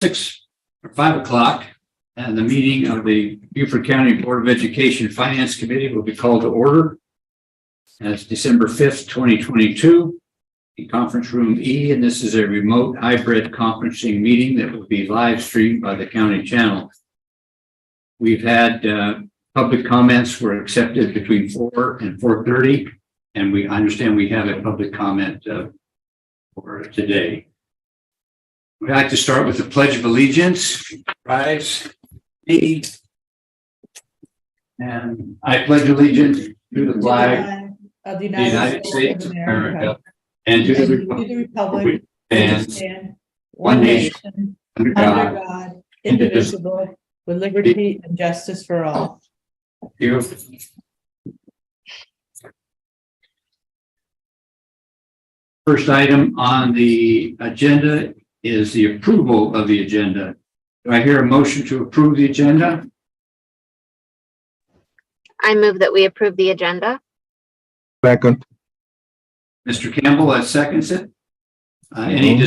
5 o'clock, and the meeting of the Beaufort County Board of Education Finance Committee will be called to order. As December 5th, 2022, in conference room E, and this is a remote hybrid conferencing meeting that will be live streamed by the county channel. We've had public comments were accepted between 4 and 4:30, and we understand we have a public comment for today. We'd like to start with the Pledge of Allegiance. Rise. And I pledge allegiance to the flag of the United States of America and to the republic and one nation under God, God, indivisible, with liberty and justice for all. Thank you. First item on the agenda is the approval of the agenda. Do I hear a motion to approve the agenda? I move that we approve the agenda. Second. Mr. Campbell, that seconds it. Any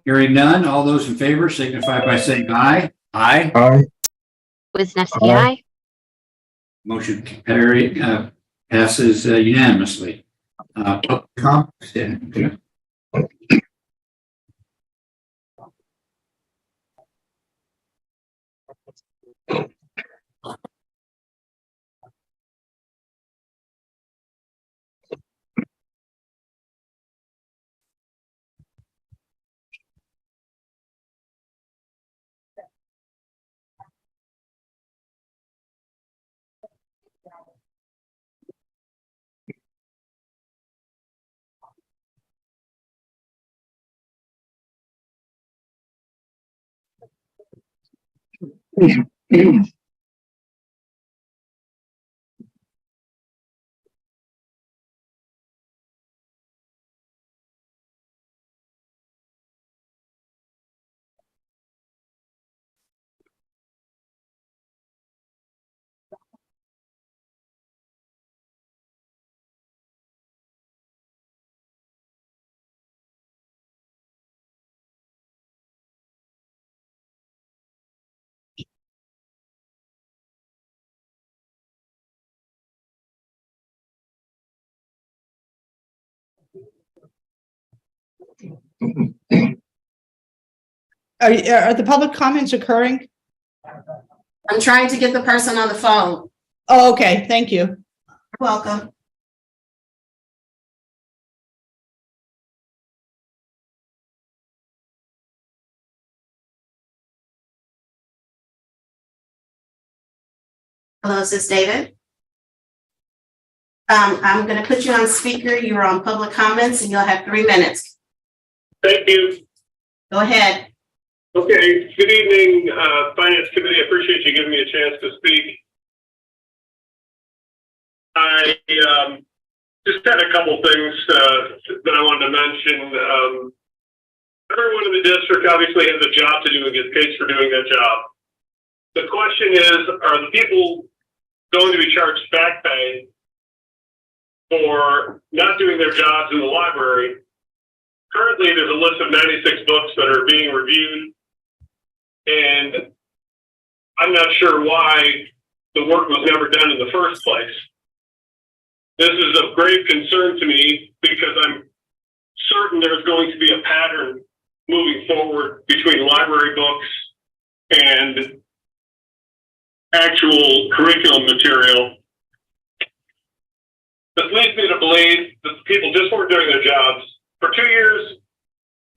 hearing none, all those in favor signify by saying aye. Aye. Aye. Wisniewski, Aye. aye. Motion passes unanimously. Public comment. Are the public comments occurring? I'm trying to get the person on the phone. Oh, okay, thank you. You're welcome. Hello, is this David? I'm going to put you on speaker. You're on public comments and you'll have 3 minutes. Thank you. Go ahead. Okay, good evening, Finance Committee. I appreciate you giving me a chance to speak. I just had a couple things that I wanted to mention. Everyone in the district obviously has a job to do and gets paid for doing that job. The question is, are the people going to be charged back pay for not doing their jobs in the library? Currently, there's a list of 96 books that are being reviewed, and I'm not sure why the work was never done in the first place. This is of grave concern to me because I'm certain there's going to be a pattern moving forward between library books and actual curriculum material. This leads me to believe that the people just weren't doing their jobs. For 2 years,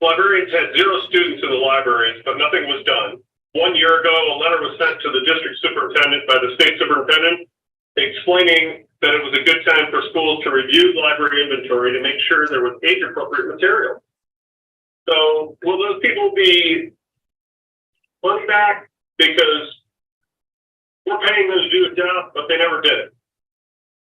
librarians had 0 students in the libraries, but nothing was done. 1 year ago, a letter was sent to the district superintendent by the state superintendent explaining that it was a good time for schools to review library inventory to make sure there was age-appropriate material. So will those people be money back because we're paying them to do a job, but they never did it?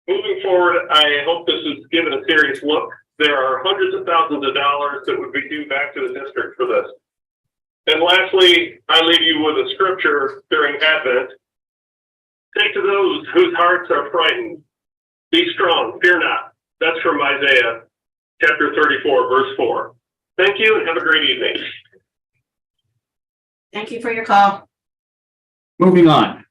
Moving forward, I hope this is given a serious look. There are hundreds of thousands of dollars that would be due back to the district for this. And lastly, I leave you with a scripture during Advent. Say to those whose hearts are frightened, be strong, fear not. That's from Isaiah chapter 34, verse 4. Thank you and have a great evening. Thank you for your call. Moving on.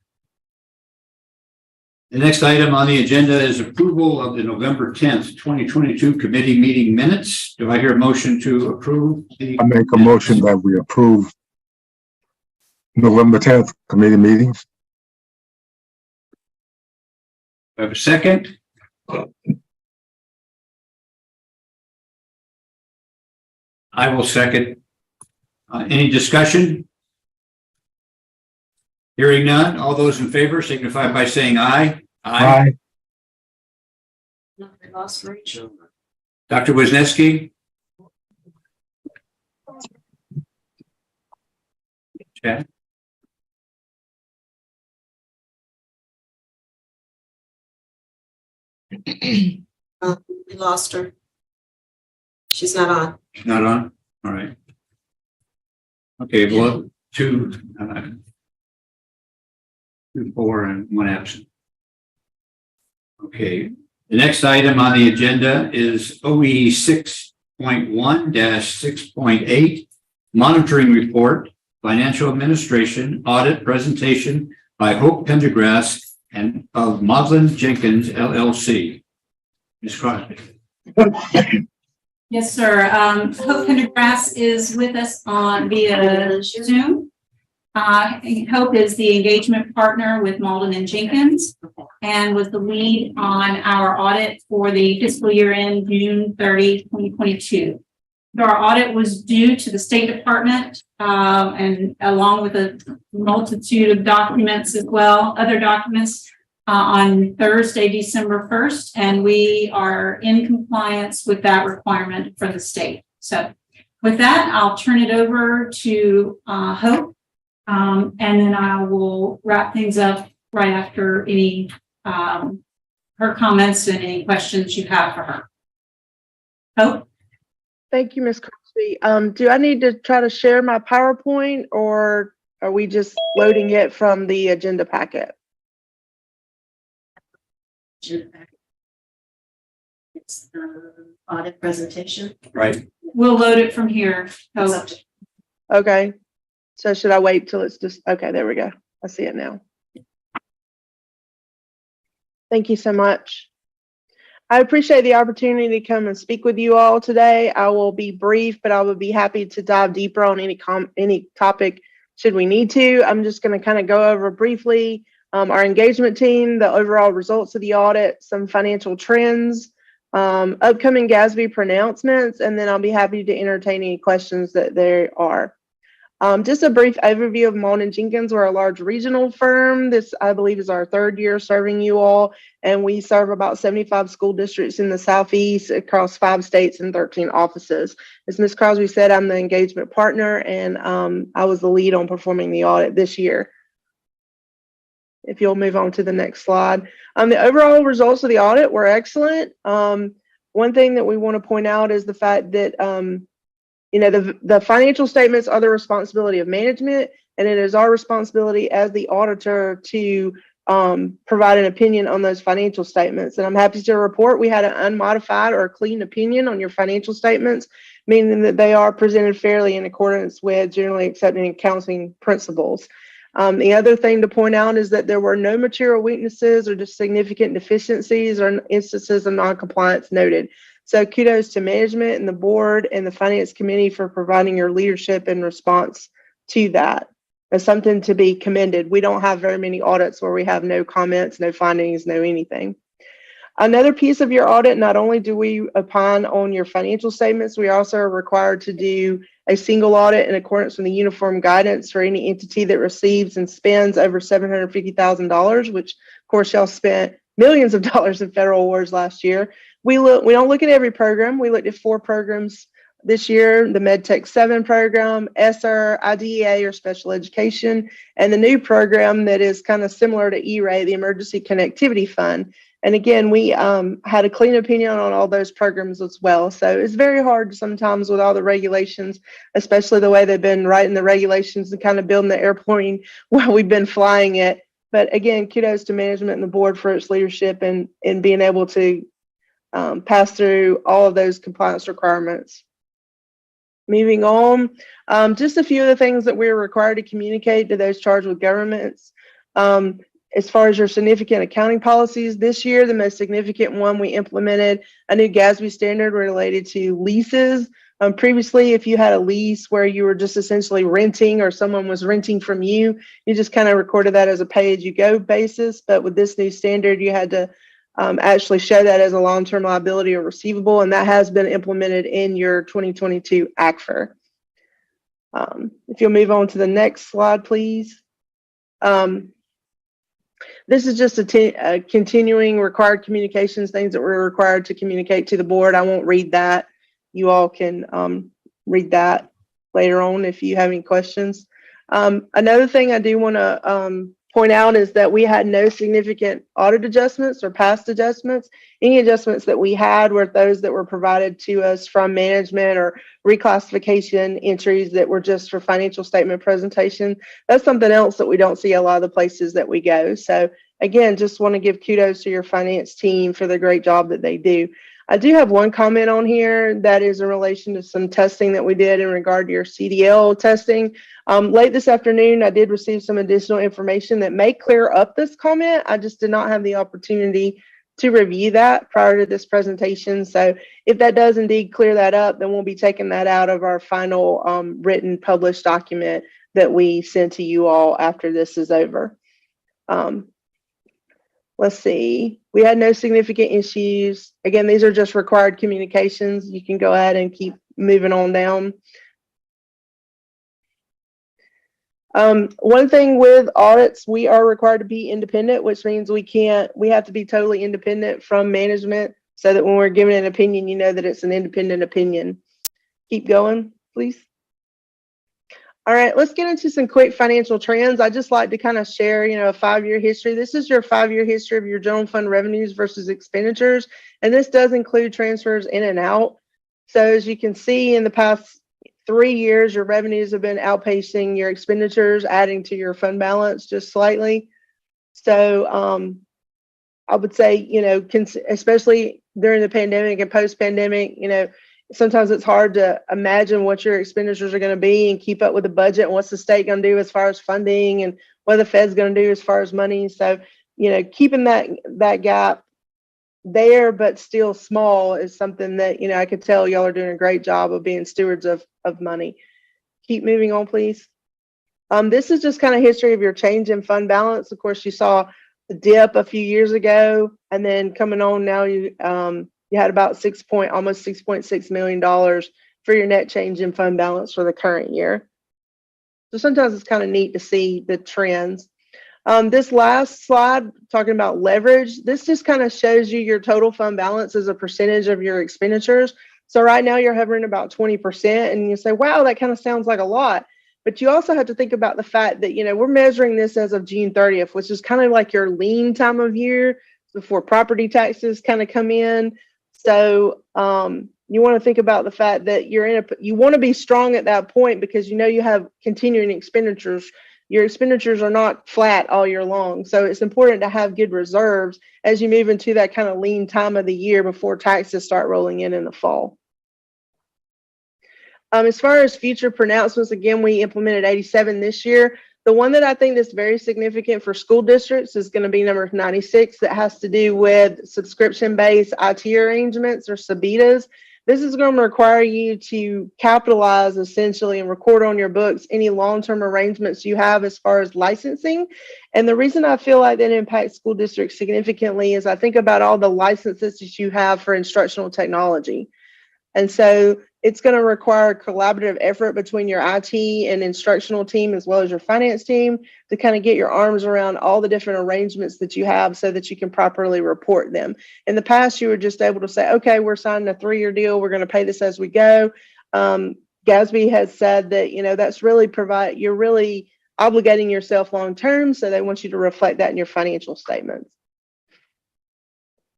The next item on the agenda is approval of the November 10th, 2022 committee meeting minutes. Do I hear a motion to approve the? I make a motion that we approve November 10th committee meetings. Do I have a second? I will second. Any discussion? Hearing none, all those in favor signify by saying aye. Aye. No, we lost Rachel. Dr. Wisniewski? Chad? We lost her. She's not on. Not on? All right. Okay, well, two, 4 and 1 absent. Okay, the next item on the agenda is OE 6.1-6.8, monitoring report, financial administration, audit presentation by Hope Pendergrass and of Maudlin Jenkins LLC. Ms. Crosby. Yes, sir. Hope Pendergrass is with us on via Zoom. Hope is the engagement partner with Malden and Jenkins and was the lead on our audit for the fiscal year end June 30, 2022. So our audit was due to the State Department and along with a multitude of documents as well, other documents on Thursday, December 1st, and we are in compliance with that requirement for the state. So with that, I'll turn it over to Hope. And then I will wrap things up right after any her comments and any questions you have for her. Hope? Thank you, Ms. Crosby. Do I need to try to share my PowerPoint or are we just loading it from the agenda packet? It's the audit presentation. Right. We'll load it from here. Hope. Okay. So should I wait till it's just, okay, there we go. I see it now. Thank you so much. I appreciate the opportunity to come and speak with you all today. I will be brief, but I would be happy to dive deeper on any topic should we need to. I'm just going to kind of go over briefly our engagement team, the overall results of the audit, some financial trends, upcoming GASB pronouncements, and then I'll be happy to entertain any questions that there are. Just a brief overview of Malden Jenkins. We're a large regional firm. This, I believe, is our 3rd year serving you all, and we serve about 75 school districts in the Southeast across 5 states and 13 offices. As Ms. Crosby said, I'm the engagement partner, and I was the lead on performing the audit this year. If you'll move on to the next slide. The overall results of the audit were excellent. One thing that we want to point out is the fact that the financial statements are the responsibility of management, and it is our responsibility as the auditor to provide an opinion on those financial statements. And I'm happy to report we had an unmodified or clean opinion on your financial statements, meaning that they are presented fairly in accordance with generally accepted accounting principles. The other thing to point out is that there were no material weaknesses or just significant deficiencies or instances of noncompliance noted. So kudos to management and the board and the finance committee for providing your leadership in response to that. That's something to be commended. We don't have very many audits where we have no comments, no findings, no anything. Another piece of your audit, not only do we opine on your financial statements, we also are required to do a single audit in accordance with the uniform guidance for any entity that receives and spends over $750,000, which of course y'all spent millions of dollars in federal awards last year. We don't look at every program. We looked at 4 programs this year: the MedTech 7 program, ESSER, IDEA or special education, and the new program that is kind of similar to E-Ray, the Emergency Connectivity Fund. And again, we had a clean opinion on all those programs as well. So it's very hard sometimes with all the regulations, especially the way they've been writing the regulations and kind of building the airplane while we've been flying it. But again, kudos to management and the board for its leadership and being able to pass through all of those compliance requirements. Moving on, just a few of the things that we're required to communicate to those charged with governments. As far as your significant accounting policies, this year, the most significant one, we implemented a new GASB standard related to leases. Previously, if you had a lease where you were just essentially renting or someone was renting from you, you just kind of recorded that as a pay-as-you-go basis. But with this new standard, you had to actually show that as a long-term liability or receivable, and that has been implemented in your 2022 ACFR. If you'll move on to the next slide, please. This is just a continuing required communications, things that we're required to communicate to the board. I won't read that. You all can read that later on if you have any questions. Another thing I do want to point out is that we had no significant audit adjustments or past adjustments. Any adjustments that we had were those that were provided to us from management or reclassification entries that were just for financial statement presentation. That's something else that we don't see a lot of the places that we go. So again, just want to give kudos to your finance team for the great job that they do. I do have one comment on here that is in relation to some testing that we did in regard to your CDL testing. Late this afternoon, I did receive some additional information that may clear up this comment. I just did not have the opportunity to review that prior to this presentation. So if that does indeed clear that up, then we'll be taking that out of our final written published document that we send to you all after this is over. Let's see, we had no significant issues. Again, these are just required communications. You can go ahead and keep moving on down. One thing with audits, we are required to be independent, which means we have to be totally independent from management so that when we're giving an opinion, you know that it's an independent opinion. Keep going, please. All right, let's get into some quick financial trends. I just like to kind of share, a 5-year history. This is your 5-year history of your general fund revenues versus expenditures, and this does include transfers in and out. So as you can see, in the past 3 years, your revenues have been outpacing your expenditures, adding to your fund balance just slightly. So I would say, especially during the pandemic and post-pandemic, sometimes it's hard to imagine what your expenditures are going to be and keep up with the budget and what's the state going to do as far as funding and what the Fed's going to do as far as money. So, keeping that gap there, but still small, is something that, I could tell y'all are doing a great job of being stewards of money. Keep moving on, please. This is just kind of history of your change in fund balance. Of course, you saw the dip a few years ago, and then coming on now, you had about almost $6.6 million for your net change in fund balance for the current year. So sometimes it's kind of neat to see the trends. This last slide, talking about leverage, this just kind of shows you your total fund balance as a percentage of your expenditures. So right now you're hovering about 20%, and you say, wow, that kind of sounds like a lot. But you also have to think about the fact that, we're measuring this as of June 30th, which is kind of like your lean time of year before property taxes kind of come in. So you want to think about the fact that you want to be strong at that point, because you have continuing expenditures. Your expenditures are not flat all year long. So it's important to have good reserves as you move into that kind of lean time of the year before taxes start rolling in the fall. As far as future pronouncements, again, we implemented 87 this year. The one that I think that's very significant for school districts is going to be number 96, that has to do with subscription-based IT arrangements, or SBITAs. This is going to require you to capitalize essentially and record on your books any long-term arrangements you have as far as licensing. And the reason I feel like that impacts school districts significantly is I think about all the licenses that you have for instructional technology. And so it's going to require collaborative effort between your IT and instructional team, as well as your finance team, to kind of get your arms around all the different arrangements that you have so that you can properly report them. In the past, you were just able to say, okay, we're signing a 3-year deal. We're going to pay this as we go. GASB has said that, that's really you're really obligating yourself long-term. So they want you to reflect that in your financial statements.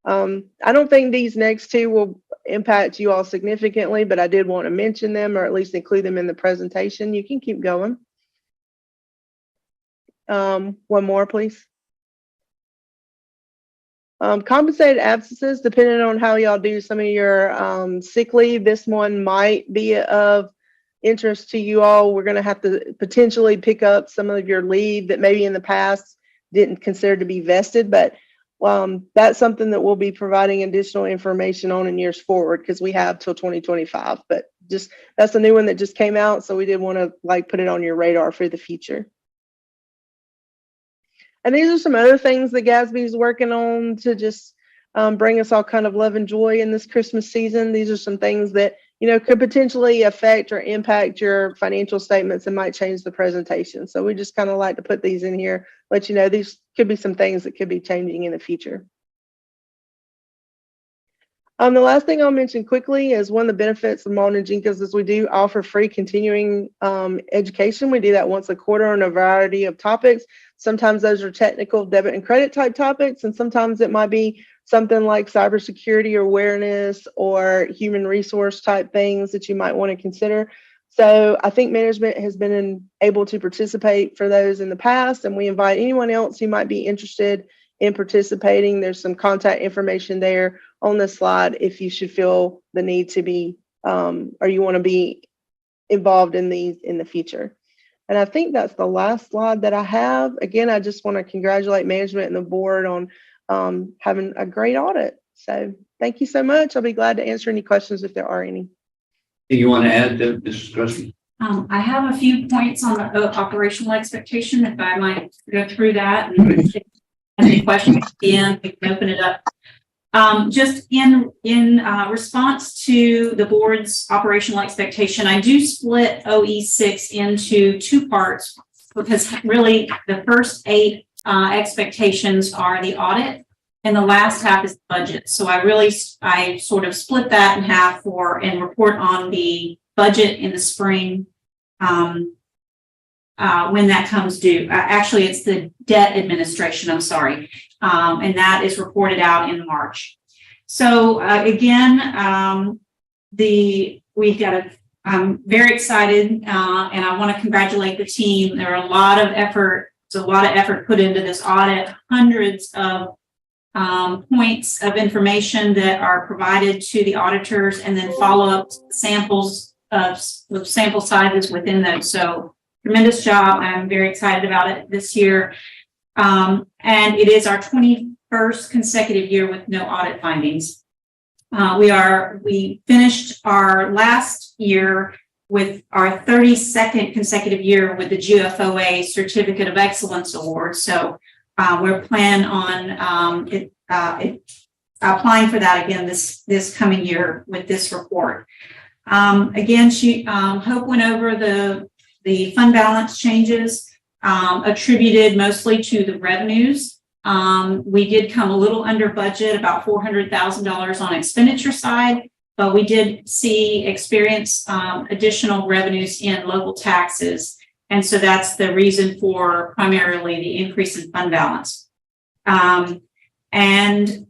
I don't think these next two will impact you all significantly, but I did want to mention them, or at least include them in the presentation. You can keep going. One more, please. Compensated absences, depending on how y'all do some of your sick leave, this one might be of interest to you all, we're going to have to potentially pick up some of your leave that maybe in the past didn't consider to be vested, but that's something that we'll be providing additional information on in years forward because we have till 2025. But just that's a new one that just came out, so we did want to put it on your radar for the future. And these are some other things that Gatsby is working on to just bring us all kind of love and joy in this Christmas season. These are some things that, could potentially affect or impact your financial statements and might change the presentation. So we just kind of like to put these in here, let you know these could be some things that could be changing in the future. The last thing I'll mention quickly is one of the benefits of Malden & Jenkins is we do offer free continuing education. We do that once a quarter on a variety of topics. Sometimes those are technical debit and credit type topics, and sometimes it might be something like cybersecurity awareness or human resource type things that you might want to consider. So I think management has been able to participate for those in the past, and we invite anyone else who might be interested in participating. There's some contact information there on the slide if you should feel the need to be or you want to be involved in these in the future. And I think that's the last slide that I have. Again, I just want to congratulate management and the board on having a great audit. So thank you so much. I'll be glad to answer any questions if there are any. You want to add, Mrs. Crosby? I have a few points on the operational expectation, if I might go through that. And if any questions at the end, we can open it up. Just in response to the board's operational expectation, I do split OE6 into two parts because really the first 8 expectations are the audit and the last half is the budget. So I sort of split that in half and report on the budget in the spring when that comes due. Actually, it's the debt administration, I'm sorry. And that is reported out in March. So again, I'm very excited and I want to congratulate the team. There are a lot of effort. There's a lot of effort put into this audit, hundreds of points of information that are provided to the auditors and then follow-up samples of sample sizes within those. So tremendous job. I'm very excited about it this year. And it is our 21st consecutive year with no audit findings. We finished our last year with our 32nd consecutive year with the GFOA Certificate of Excellence Award. So we're planning on applying for that again this coming year with this report. Again, Hope went over the fund balance changes attributed mostly to the revenues. We did come a little under budget, about $400,000 on expenditure side, but we did experience additional revenues in local taxes. And so that's the reason for primarily the increase in fund balance. And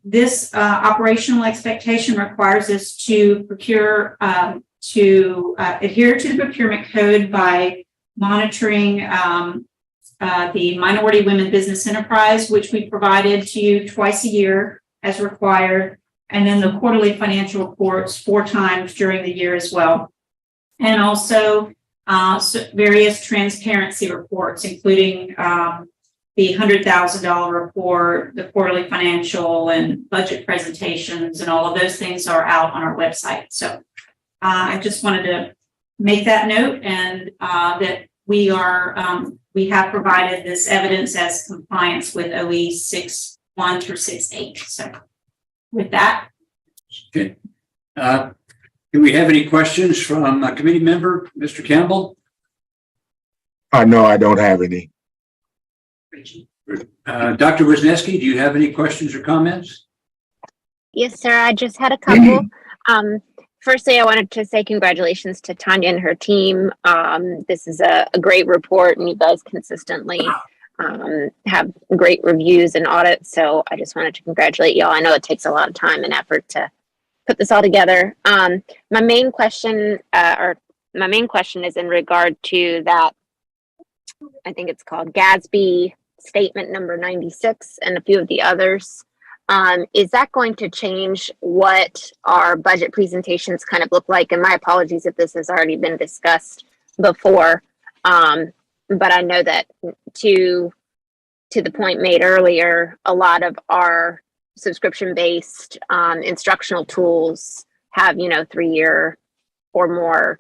this operational expectation requires us to adhere to the procurement code by monitoring the Minority Women Business Enterprise, which we provided to you twice a year as required, and then the quarterly financial reports 4 times during the year as well. And also various transparency reports, including the $100,000 report, the quarterly financial and budget presentations, and all of those things are out on our website. So I just wanted to make that note and that we have provided this evidence as compliance with OE 6.1 through 6.8. So with that. Okay. Do we have any questions from a committee member, Mr. Campbell? No, I don't have any. Dr. Wisniewski, do you have any questions or comments? Yes, sir. I just had a couple. Firstly, I wanted to say congratulations to Tanya and her team. This is a great report, and you guys consistently have great reviews and audits. So I just wanted to congratulate y'all. I know it takes a lot of time and effort to put this all together. My main question is in regard to that. I think it's called Gatsby Statement number 96 and a few of the others. Is that going to change what our budget presentations kind of look like? And my apologies if this has already been discussed before. But I know that to the point made earlier, a lot of our subscription-based instructional tools have, 3-year or more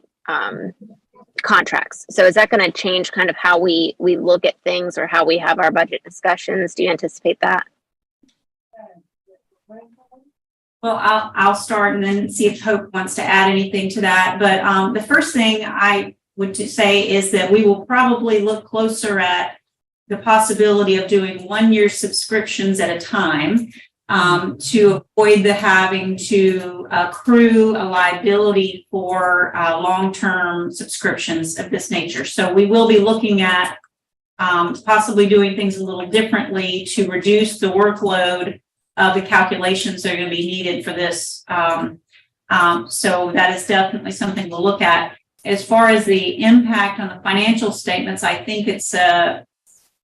contracts. So is that going to change kind of how we look at things or how we have our budget discussions? Do you anticipate that? Well, I'll start and then see if Hope wants to add anything to that. But the first thing I would say is that we will probably look closer at the possibility of doing 1-year subscriptions at a time to avoid the having to accrue a liability for long-term subscriptions of this nature. So we will be looking at possibly doing things a little differently to reduce the workload of the calculations that are going to be needed for this. So that is definitely something we'll look at. As far as the impact on the financial statements, I think it's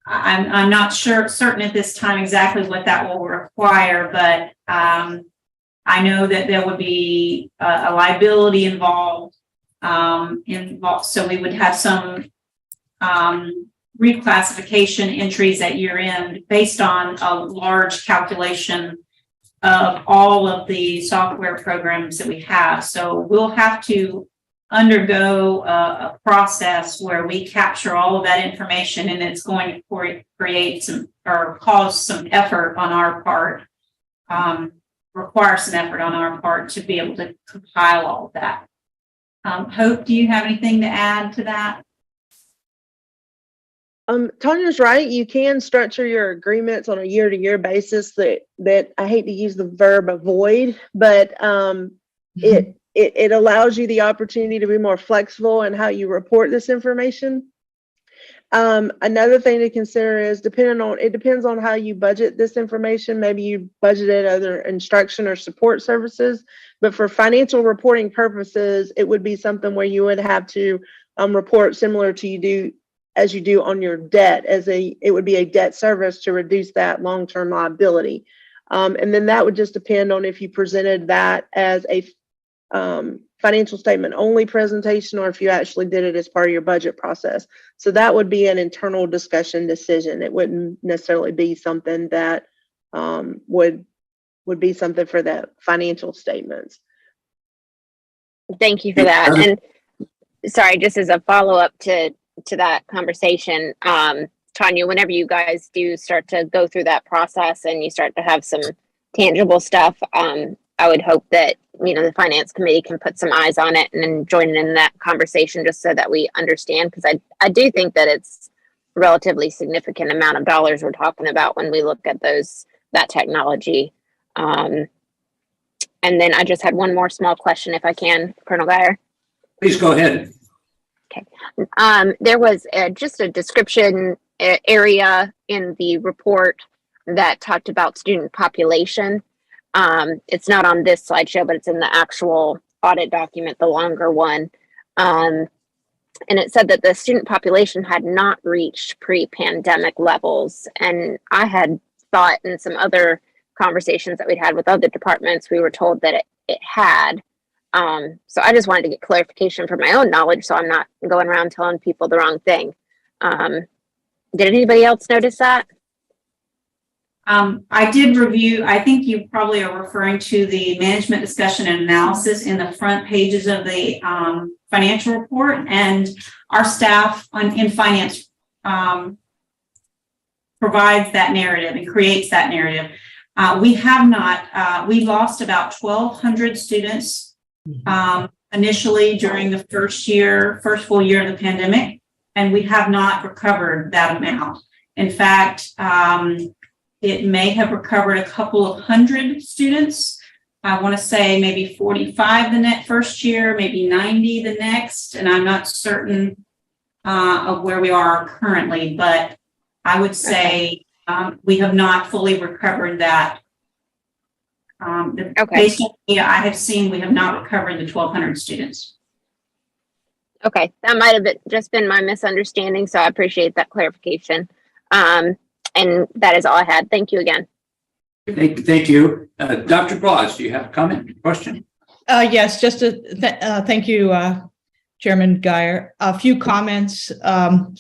I'm not certain at this time exactly what that will require, but I know that there would be a liability involved. So we would have some reclassification entries at year end based on a large calculation of all of the software programs that we have. So we'll have to undergo a process where we capture all of that information, and it's going to create some or cause some effort on our part, require some effort on our part to be able to compile all of that. Hope, do you have anything to add to that? Tanya's right. You can structure your agreements on a year-to-year basis that I hate to use the verb avoid, but it allows you the opportunity to be more flexible in how you report this information. Another thing to consider is it depends on how you budget this information. Maybe you budgeted other instruction or support services, but for financial reporting purposes, it would be something where you would have to report similar to as you do on your debt, it would be a debt service to reduce that long-term liability. And then that would just depend on if you presented that as a financial statement only presentation or if you actually did it as part of your budget process. So that would be an internal discussion decision. It wouldn't necessarily be something that would be something for the financial statements. Thank you for that. And sorry, just as a follow-up to that conversation, Tanya, whenever you guys do start to go through that process and you start to have some tangible stuff, I would hope that, the finance committee can put some eyes on it and then join in that conversation just so that we understand, because I do think that it's a relatively significant amount of dollars we're talking about when we look at that technology. And then I just had one more small question, if I can, Colonel Geyer. Please go ahead. Okay. There was just a description area in the report that talked about student population. It's not on this slideshow, but it's in the actual audit document, the longer one. And it said that the student population had not reached pre-pandemic levels. And I had thought in some other conversations that we'd had with other departments, we were told that it had. So I just wanted to get clarification for my own knowledge, so I'm not going around telling people the wrong thing. Did anybody else notice that? I did review, I think you probably are referring to the management discussion and analysis in the front pages of the financial report, and our staff in finance provides that narrative and creates that narrative. We lost about 1,200 students initially during the first full year of the pandemic, and we have not recovered that amount. In fact, it may have recovered a couple of hundred students. I want to say maybe 45 the first year, maybe 90 the next, and I'm not certain of where we are currently, but I would say we have not fully recovered that. Based on the data I have seen, we have not recovered the 1,200 students. Okay, that might have just been my misunderstanding, so I appreciate that clarification. And that is all I had. Thank you again. Thank you. Dr. Claus, do you have a comment, question? Yes, just to thank you, Chairman Guyer. A few comments.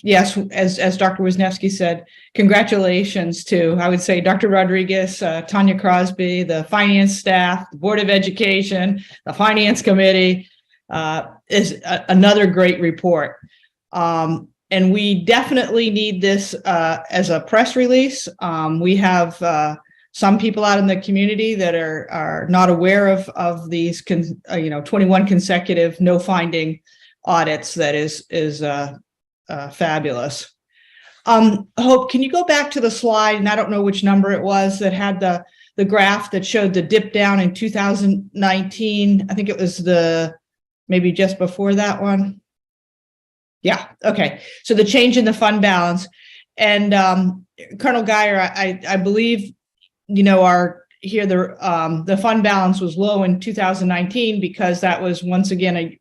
Yes, as Dr. Wisniewski said, congratulations to, I would say, Dr. Rodriguez, Tanya Crosby, the finance staff, the Board of Education, the Finance Committee. Is another great report. And we definitely need this as a press release. We have some people out in the community that are not aware of these 21 consecutive no finding audits. That is fabulous. Hope, can you go back to the slide, and I don't know which number it was, that had the graph that showed the dip down in 2019. I think it was maybe just before that one. Yeah, okay. So the change in the fund balance, and Colonel Guyer, I believe, the fund balance was low in 2019 because that was once again a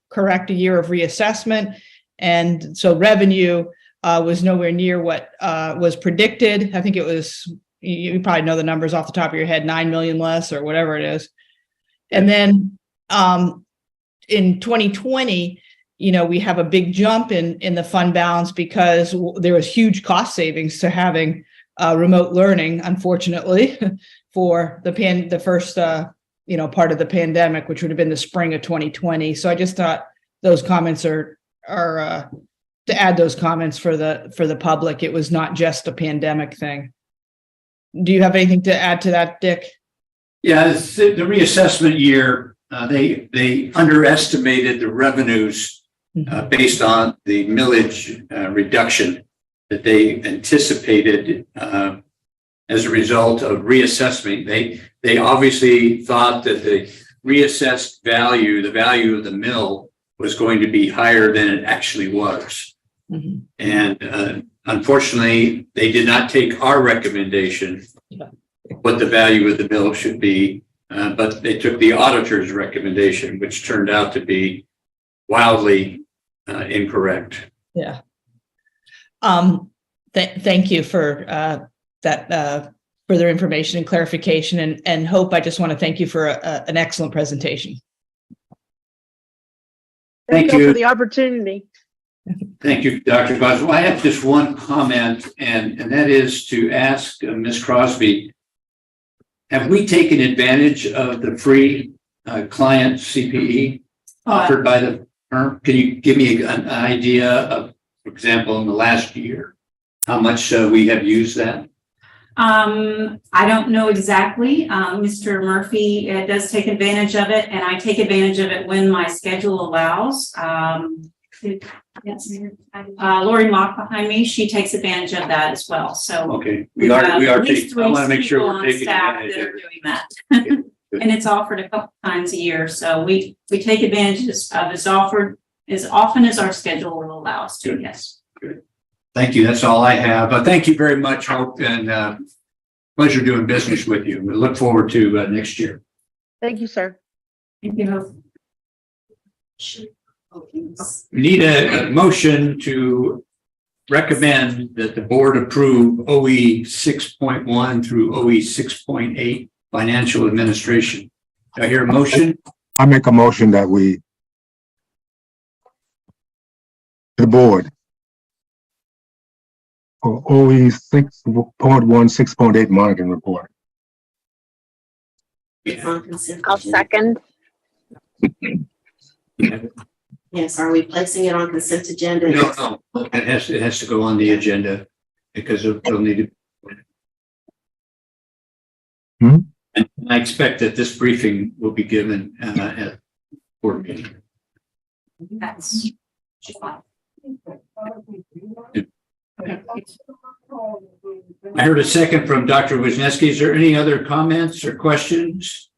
year of reassessment, and so revenue was nowhere near what was predicted. I think it was, you probably know the numbers off the top of your head, 9 million less or whatever it is. And then in 2020, we have a big jump in the fund balance because there was huge cost savings to having remote learning, unfortunately, for the first part of the pandemic, which would have been the spring of 2020. So I just thought those comments are to add those comments for the public. It was not just a pandemic thing. Do you have anything to add to that, Dick? Yeah, the reassessment year, they underestimated the revenues based on the millage reduction that they anticipated as a result of reassessment. They obviously thought that the reassessed value, the value of the mill, was going to be higher than it actually was. Mm-hmm. And unfortunately, they did not take our recommendation, what the value of the mill should be, but they took the auditor's recommendation, which turned out to be wildly incorrect. Yeah. Thank you for that further information and clarification. And Hope, I just want to thank you for an excellent presentation. Thank you for the opportunity. Thank you, Dr. Goswell. I have just one comment, and that is to ask Ms. Crosby, have we taken advantage of the free client CPE offered by the firm? Can you give me an idea of, for example, in the last year, how much we have used that? I don't know exactly. Mr. Murphy does take advantage of it, and I take advantage of it when my schedule allows. Yes, Lori Mock behind me, she takes advantage of that as well. So okay, we are taking, I want to make sure we're taking advantage that are doing that. And it's offered a couple times a year, so we take advantage of it's offered as often as our schedule will allow us to. Good. Yes. Good. Thank you. That's all I have. Thank you very much, Hope, and pleasure doing business with you. We look forward to next year. Thank you, sir. Thank you, Hope. We need a motion to recommend that the board approve OE 6.1 through OE 6.8 financial administration. Do I hear a motion? I make a motion that the board for OE 6.1, 6.8 monitoring report. I'll second. Yes, are we placing it on consent agenda? No. It has to go on the agenda because it'll need to. And I expect that this briefing will be given at board meeting. That's I heard a second from Dr. Wisniewski. Is there any other comments or questions?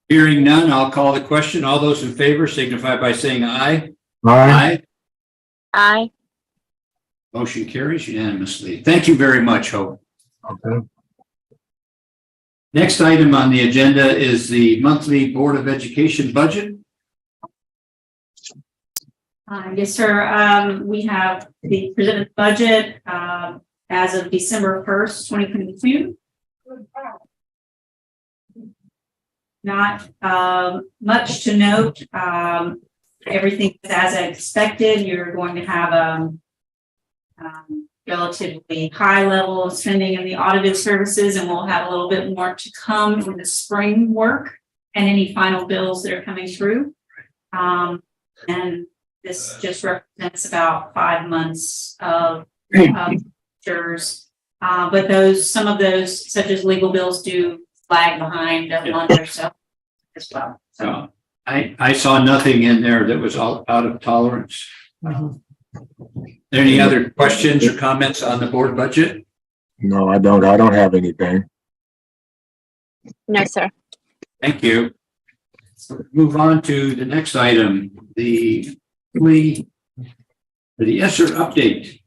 Hearing none, I'll call the question. All those in favor signify by saying aye. Aye. Aye. Motion carries unanimously. Thank you very much, Hope. Okay. Next item on the agenda is the monthly Board of Education budget. yes, sir. We have the presented budget. as of December 1st, 2022. Not much to note. Everything is as expected. You're going to have relatively high level of spending in the audited services, and we'll have a little bit more to come in the spring work and any final bills that are coming through. And this just represents about 5 months of expenditures. But some of those, such as legal bills, do lag behind a month or so as well. So I saw nothing in there that was all out of tolerance. Any other questions or comments on the board budget? No, I don't have anything. No, sir. Thank you. Move on to the next item, the ESSER update.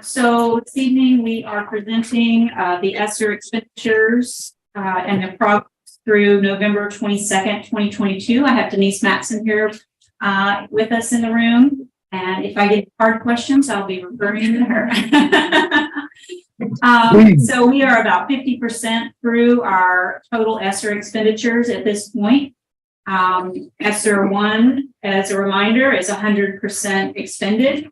So this evening we are presenting the ESSER expenditures and the progress through November 22nd, 2022. I have Denise Matson here with us in the room. And if I get hard questions, I'll be referring to her. So we are about 50% through our total ESSER expenditures at this point. ESSER 1, as a reminder, is 100% expended.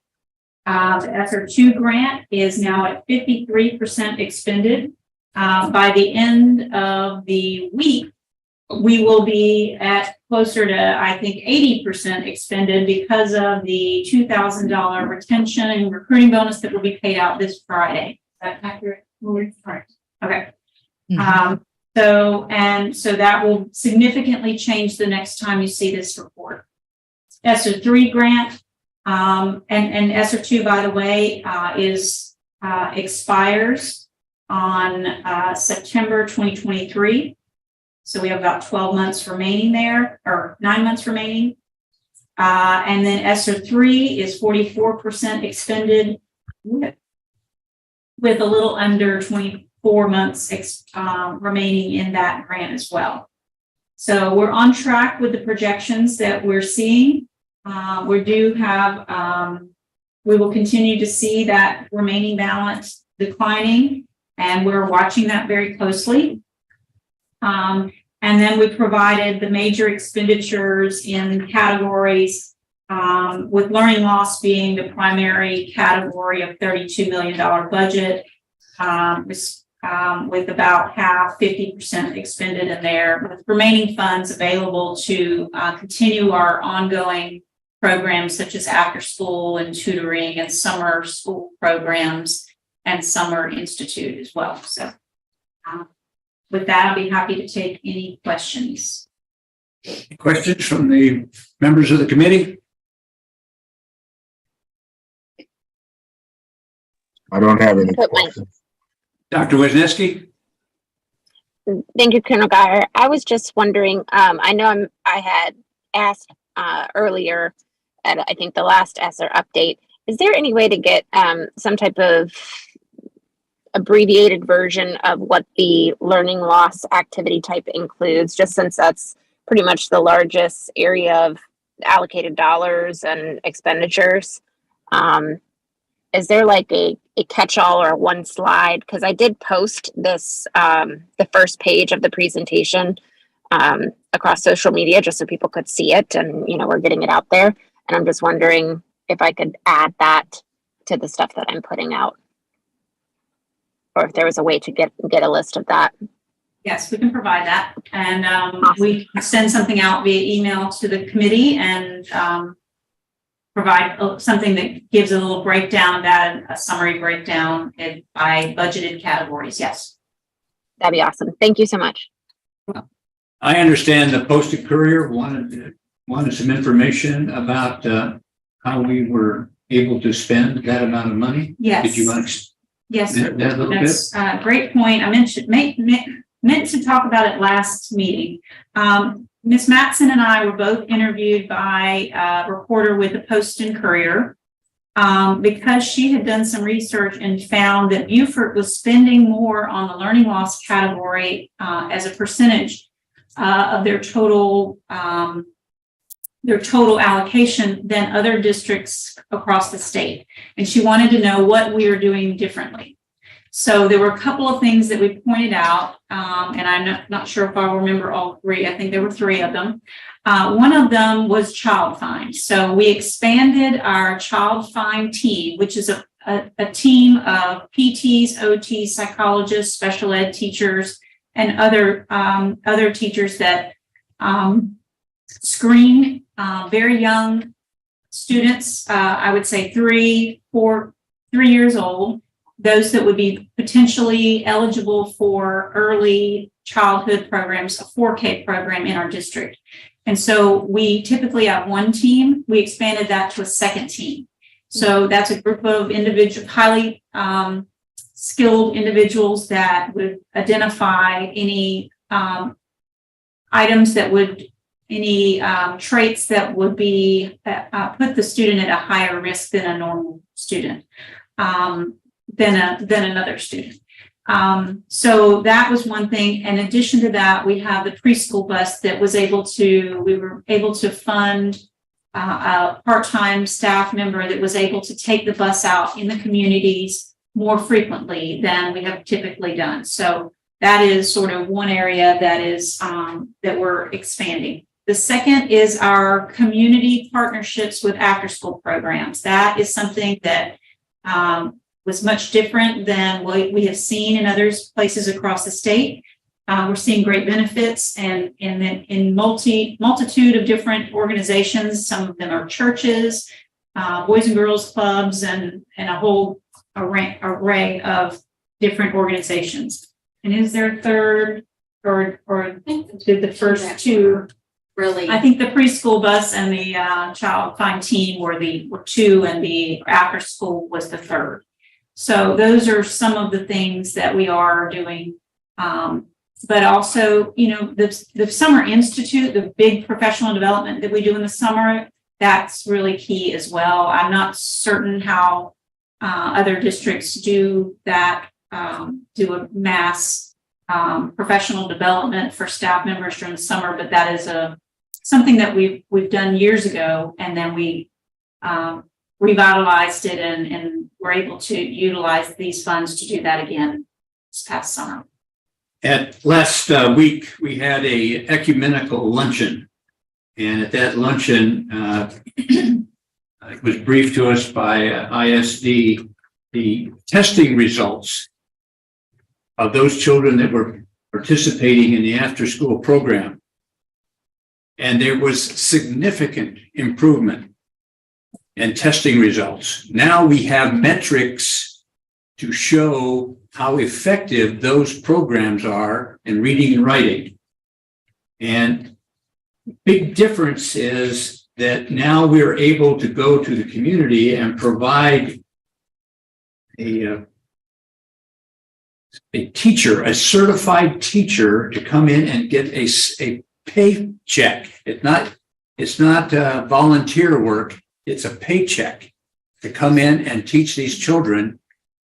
The ESSER 2 grant is now at 53% expended. By the end of the week, we will be at closer to, I think, 80% expended because of the $2,000 retention and recruiting bonus that will be paid out this Friday. Is that accurate? Right. Okay. So that will significantly change the next time you see this report. ESSER 3 grant, and ESSER 2, by the way, expires on September 2023. So we have about 12 months remaining there, or 9 months remaining. And then ESSER 3 is 44% expended with a little under 24 months remaining in that grant as well. So we're on track with the projections that we're seeing. We will continue to see that remaining balance declining, and we're watching that very closely. And then we provided the major expenditures in categories, with learning loss being the primary category of $32 million budget, with about half, 50% expended in there, with remaining funds available to continue our ongoing programs such as after school and tutoring and summer school programs and summer institute as well. So with that, I'll be happy to take any questions. Questions from the members of the committee? I don't have any questions. Dr. Wisniewski? Thank you, Colonel Geyer. I was just wondering, I know I had asked earlier at, I think, the last ESSER update, is there any way to get some type of abbreviated version of what the learning loss activity type includes, just since that's pretty much the largest area of allocated dollars and expenditures? Is there like a catch-all or one slide? Because I did post this, the first page of the presentation across social media just so people could see it, and we're getting it out there. And I'm just wondering if I could add that to the stuff that I'm putting out, or if there was a way to get a list of that. Yes, we can provide that. And we send something out via email to the committee and provide something that gives a little breakdown of that, a summary breakdown by budgeted categories. Yes. That'd be awesome. Thank you so much. I understand the Postal Courier wanted some information about how we were able to spend that amount of money. Yes. Did you want to Yes, that a little bit? that's a great point. I meant to talk about it last meeting. Ms. Matson and I were both interviewed by a reporter with the Post and Courier because she had done some research and found that Beaufort was spending more on the learning loss category as a percentage of their total their total allocation than other districts across the state. And she wanted to know what we are doing differently. So there were a couple of things that we pointed out, and I'm not sure if I'll remember all three. I think there were three of them. One of them was Child Find. So we expanded our Child Find team, which is a team of PTs, OTs, psychologists, special ed teachers, and other teachers that screen very young students. I would say 3 years old. Those that would be potentially eligible for early childhood programs, a 4K program in our district. And so we typically have one team. We expanded that to a second team. So that's a group of highly skilled individuals that would identify any items that would, any traits that would be put the student at a higher risk than a normal student. Than another student. So that was one thing. In addition to that, we have the preschool bus that we were able to fund a part-time staff member that was able to take the bus out in the communities more frequently than we have typically done. So that is sort of one area that is that we're expanding. The second is our community partnerships with after-school programs. That is something that was much different than what we have seen in other places across the state. We're seeing great benefits and in multitude of different organizations. Some of them are churches, boys and girls clubs, and a whole array of different organizations. And is there a third or did the first two? Really? I think the preschool bus and the Child Find team were two, and the after school was the third. So those are some of the things that we are doing. But also, the Summer Institute, the big professional development that we do in the summer, that's really key as well. I'm not certain how other districts do that, do a mass professional development for staff members during the summer, but that is something that we've done years ago, and then we revitalized it and were able to utilize these funds to do that again this past summer. At last week, we had a ecumenical luncheon, and at that luncheon, it was briefed to us by ISD the testing results of those children that were participating in the after-school program. And there was significant improvement in testing results. Now we have metrics to show how effective those programs are in reading and writing. And big difference is that now we're able to go to the community and provide a teacher, a certified teacher, to come in and get a paycheck. It's not volunteer work. It's a paycheck to come in and teach these children.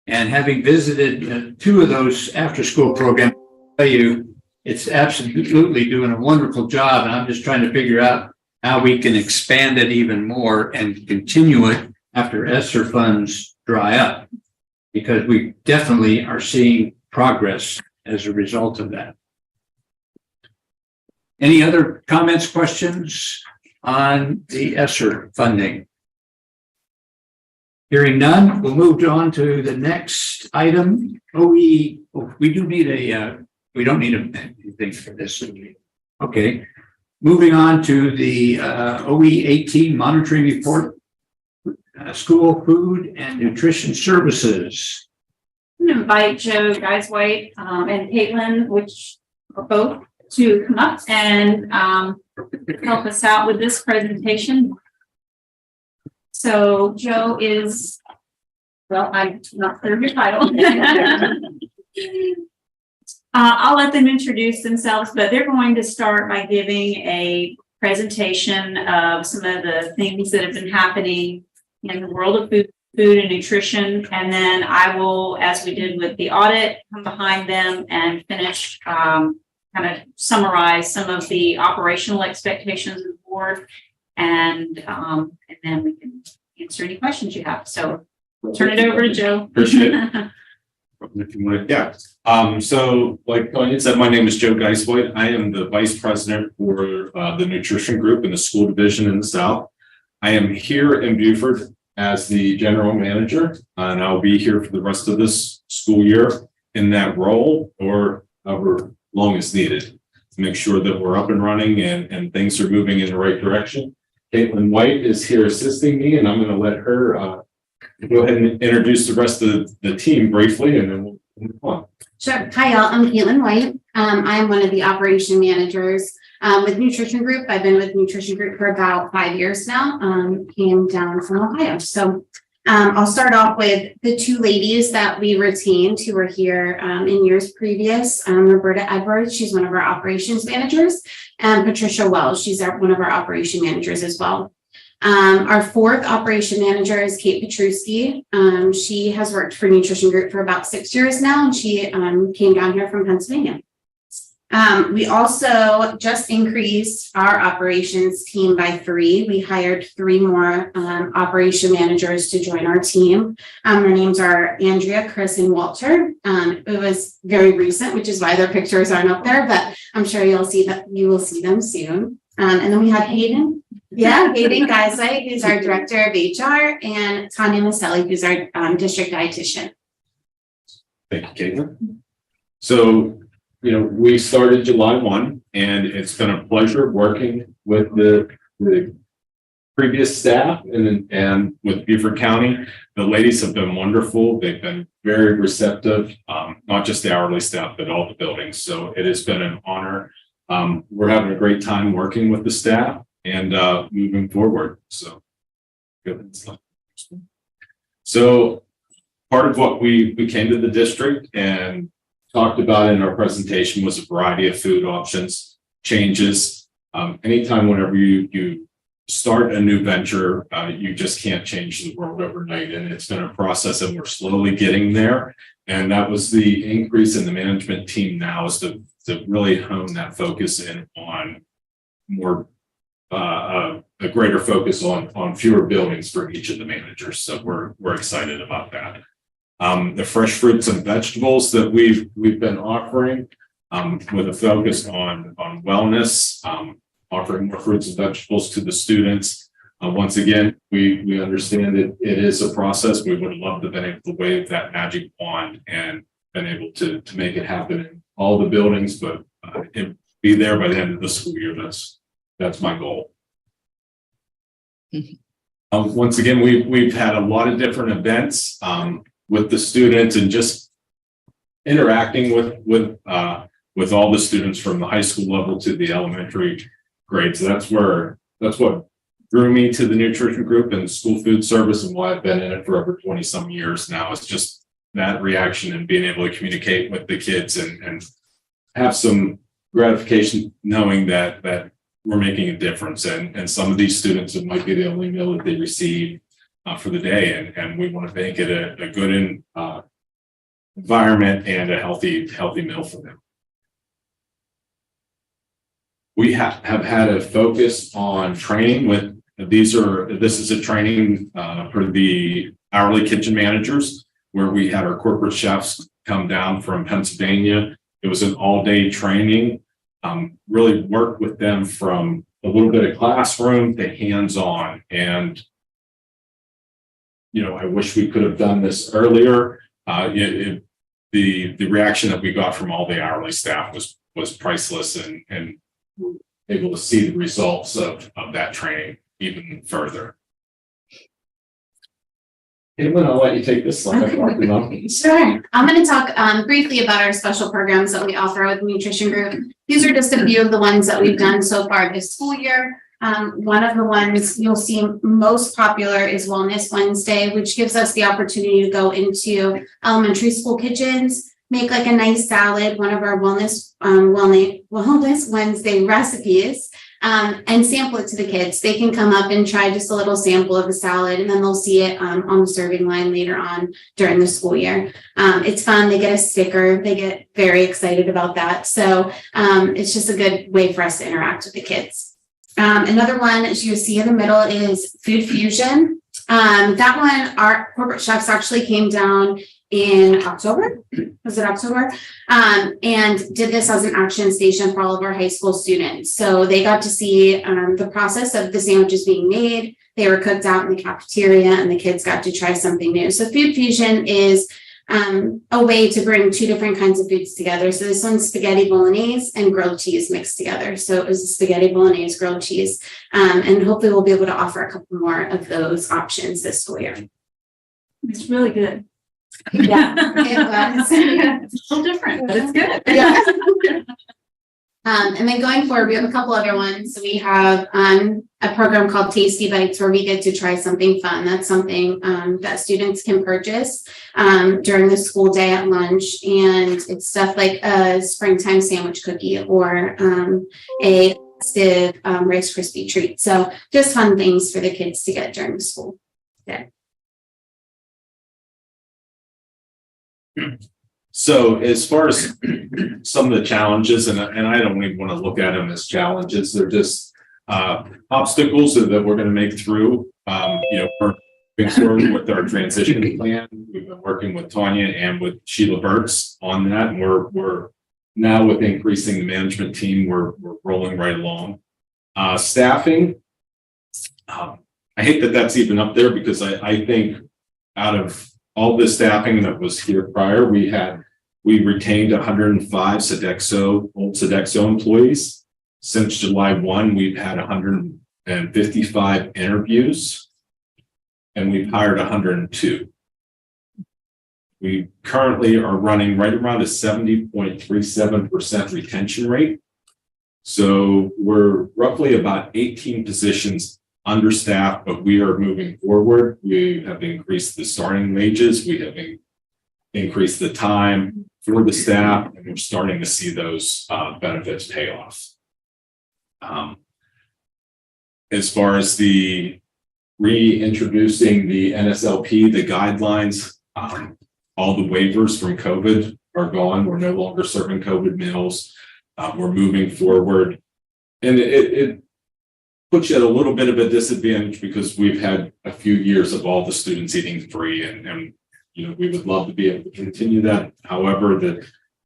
And having visited two of those after-school programs, I tell you, it's absolutely doing a wonderful job. And I'm just trying to figure out how we can expand it even more and continue it after ESSER funds dry up, because we definitely are seeing progress as a result of that. Any other comments, questions on the ESSER funding? Hearing none, we'll move on to the next item. We don't need anything for this. Okay. Moving on to the OE 18 monitoring report, school food and nutrition services. I'm going to invite Joe Geiswhite and Caitlin, which are both, to come up and help us out with this presentation. So Joe is, well, I'm not clear of your title. I'll let them introduce themselves, but they're going to start by giving a presentation of some of the things that have been happening in the world of food and nutrition. And then I will, as we did with the audit, come behind them and finish, kind of summarize some of the operational expectations of the board. and then we can answer any questions you have. So we'll turn it over to Joe. Appreciate it. If you want to, yeah. So like Tanya said, my name is Joe Geiswhite. I am the vice president for the nutrition group in the school division in the South. I am here in Beaufort as the general manager, and I'll be here for the rest of this school year in that role or however long as needed to make sure that we're up and running and things are moving in the right direction. Caitlin White is here assisting me, and I'm going to let her go ahead and introduce the rest of the team briefly, and then we'll move on. Sure. Hi, y'all. I'm Caitlin White. I'm one of the operation managers with Nutrition Group. I've been with Nutrition Group for about 5 years now. Came down from Ohio. So I'll start off with the two ladies that we retained who were here in years previous. Roberta Edwards, she's one of our operations managers, and Patricia Wells, she's one of our operation managers as well. Our fourth operation manager is Kate Petruski. She has worked for Nutrition Group for about 6 years now, and she came down here from Pennsylvania. We also just increased our operations team by 3. We hired 3 more operation managers to join our team. Their names are Andrea, Chris, and Walter. It was very recent, which is why their pictures aren't up there, but I'm sure you will see them soon. And then we have Hayden. Yeah, Hayden Geiswhite, who's our director of HR, and Tanya Maselli, who's our district dietitian. Thank you, Caitlin. So, we started July 1, and it's been a pleasure working with the previous staff and with Beaufort County. The ladies have been wonderful. They've been very receptive, not just the hourly staff, but all the buildings. So it has been an honor. We're having a great time working with the staff and moving forward. So good. So part of what we came to the district and talked about in our presentation was a variety of food options, changes. Anytime whenever you start a new venture, you just can't change the world overnight. And it's been a process and we're slowly getting there. And that was the increase in the management team now is to really hone that focus in on more a greater focus on fewer buildings for each of the managers. So we're excited about that. The fresh fruits and vegetables that we've been offering with a focus on wellness, offering more fruits and vegetables to the students. Once again, we understand that it is a process. We would love to have been able to wave that magic wand and been able to make it happen in all the buildings, but be there by the end of the school year. That's my goal. Once again, we've had a lot of different events with the students and just interacting with all the students from the high school level to the elementary grades. That's what drew me to the nutrition group and school food service and why I've been in it for over 20 some years now. It's just that reaction and being able to communicate with the kids and have some gratification knowing that we're making a difference. And some of these students, it might be the only meal that they receive for the day. And we want to make it a good environment and a healthy meal for them. We have had a focus on training with this is a training for the hourly kitchen managers where we had our corporate chefs come down from Pennsylvania. It was an all-day training, really worked with them from a little bit of classroom to hands-on. And, I wish we could have done this earlier. The reaction that we got from all the hourly staff was priceless and able to see the results of that training even further. Caitlin, I'll let you take this slide. Sure. I'm going to talk briefly about our special programs that we offer with the Nutrition Group. These are just a few of the ones that we've done so far this school year. One of the ones you'll see most popular is Wellness Wednesday, which gives us the opportunity to go into elementary school kitchens, make like a nice salad, one of our Wellness Wednesday recipes, and sample it to the kids. They can come up and try just a little sample of the salad, and then they'll see it on the serving line later on during the school year. It's fun. They get a sticker. They get very excited about that. So it's just a good way for us to interact with the kids. Another one, as you see in the middle, is Food Fusion. That one, our corporate chefs actually came down in October. Was it October? And did this as an action station for all of our high school students. So they got to see the process of the sandwiches being made. They were cooked out in the cafeteria, and the kids got to try something new. So Food Fusion is a way to bring two different kinds of foods together. So this one's spaghetti bolognese and grilled cheese mixed together. So it was a spaghetti bolognese grilled cheese. And hopefully we'll be able to offer a couple more of those options this school year. It's really good. Yeah, it was. It's a little different, but it's good. Yeah. And then going forward, we have a couple other ones. So we have a program called Tasty Bites, where we get to try something fun. That's something that students can purchase during the school day at lunch. And it's stuff like a springtime sandwich cookie or a festive Rice Krispie treat. So just fun things for the kids to get during the school day. So as far as some of the challenges, and I don't even want to look at them as challenges, they're just obstacles that we're going to make through. We're moving forward with our transition plan. We've been working with Tanya and with Sheila Burks on that, and we're now with increasing the management team, we're rolling right along. Staffing, I hate that that's even up there, because I think out of all the staffing that was here prior, we retained 105 old Sodexo employees. Since July 1, we've had 155 interviews, and we've hired 102. We currently are running right around a 70.37% retention rate. So we're roughly about 18 positions understaffed, but we are moving forward. We have increased the starting wages. We have increased the time for the staff, and we're starting to see those benefits pay off. As far as the reintroducing the NSLP, the guidelines, all the waivers from COVID are gone. We're no longer serving COVID meals. We're moving forward, and it puts you at a little bit of a disadvantage, because we've had a few years of all the students eating free, and we would love to be able to continue that. However,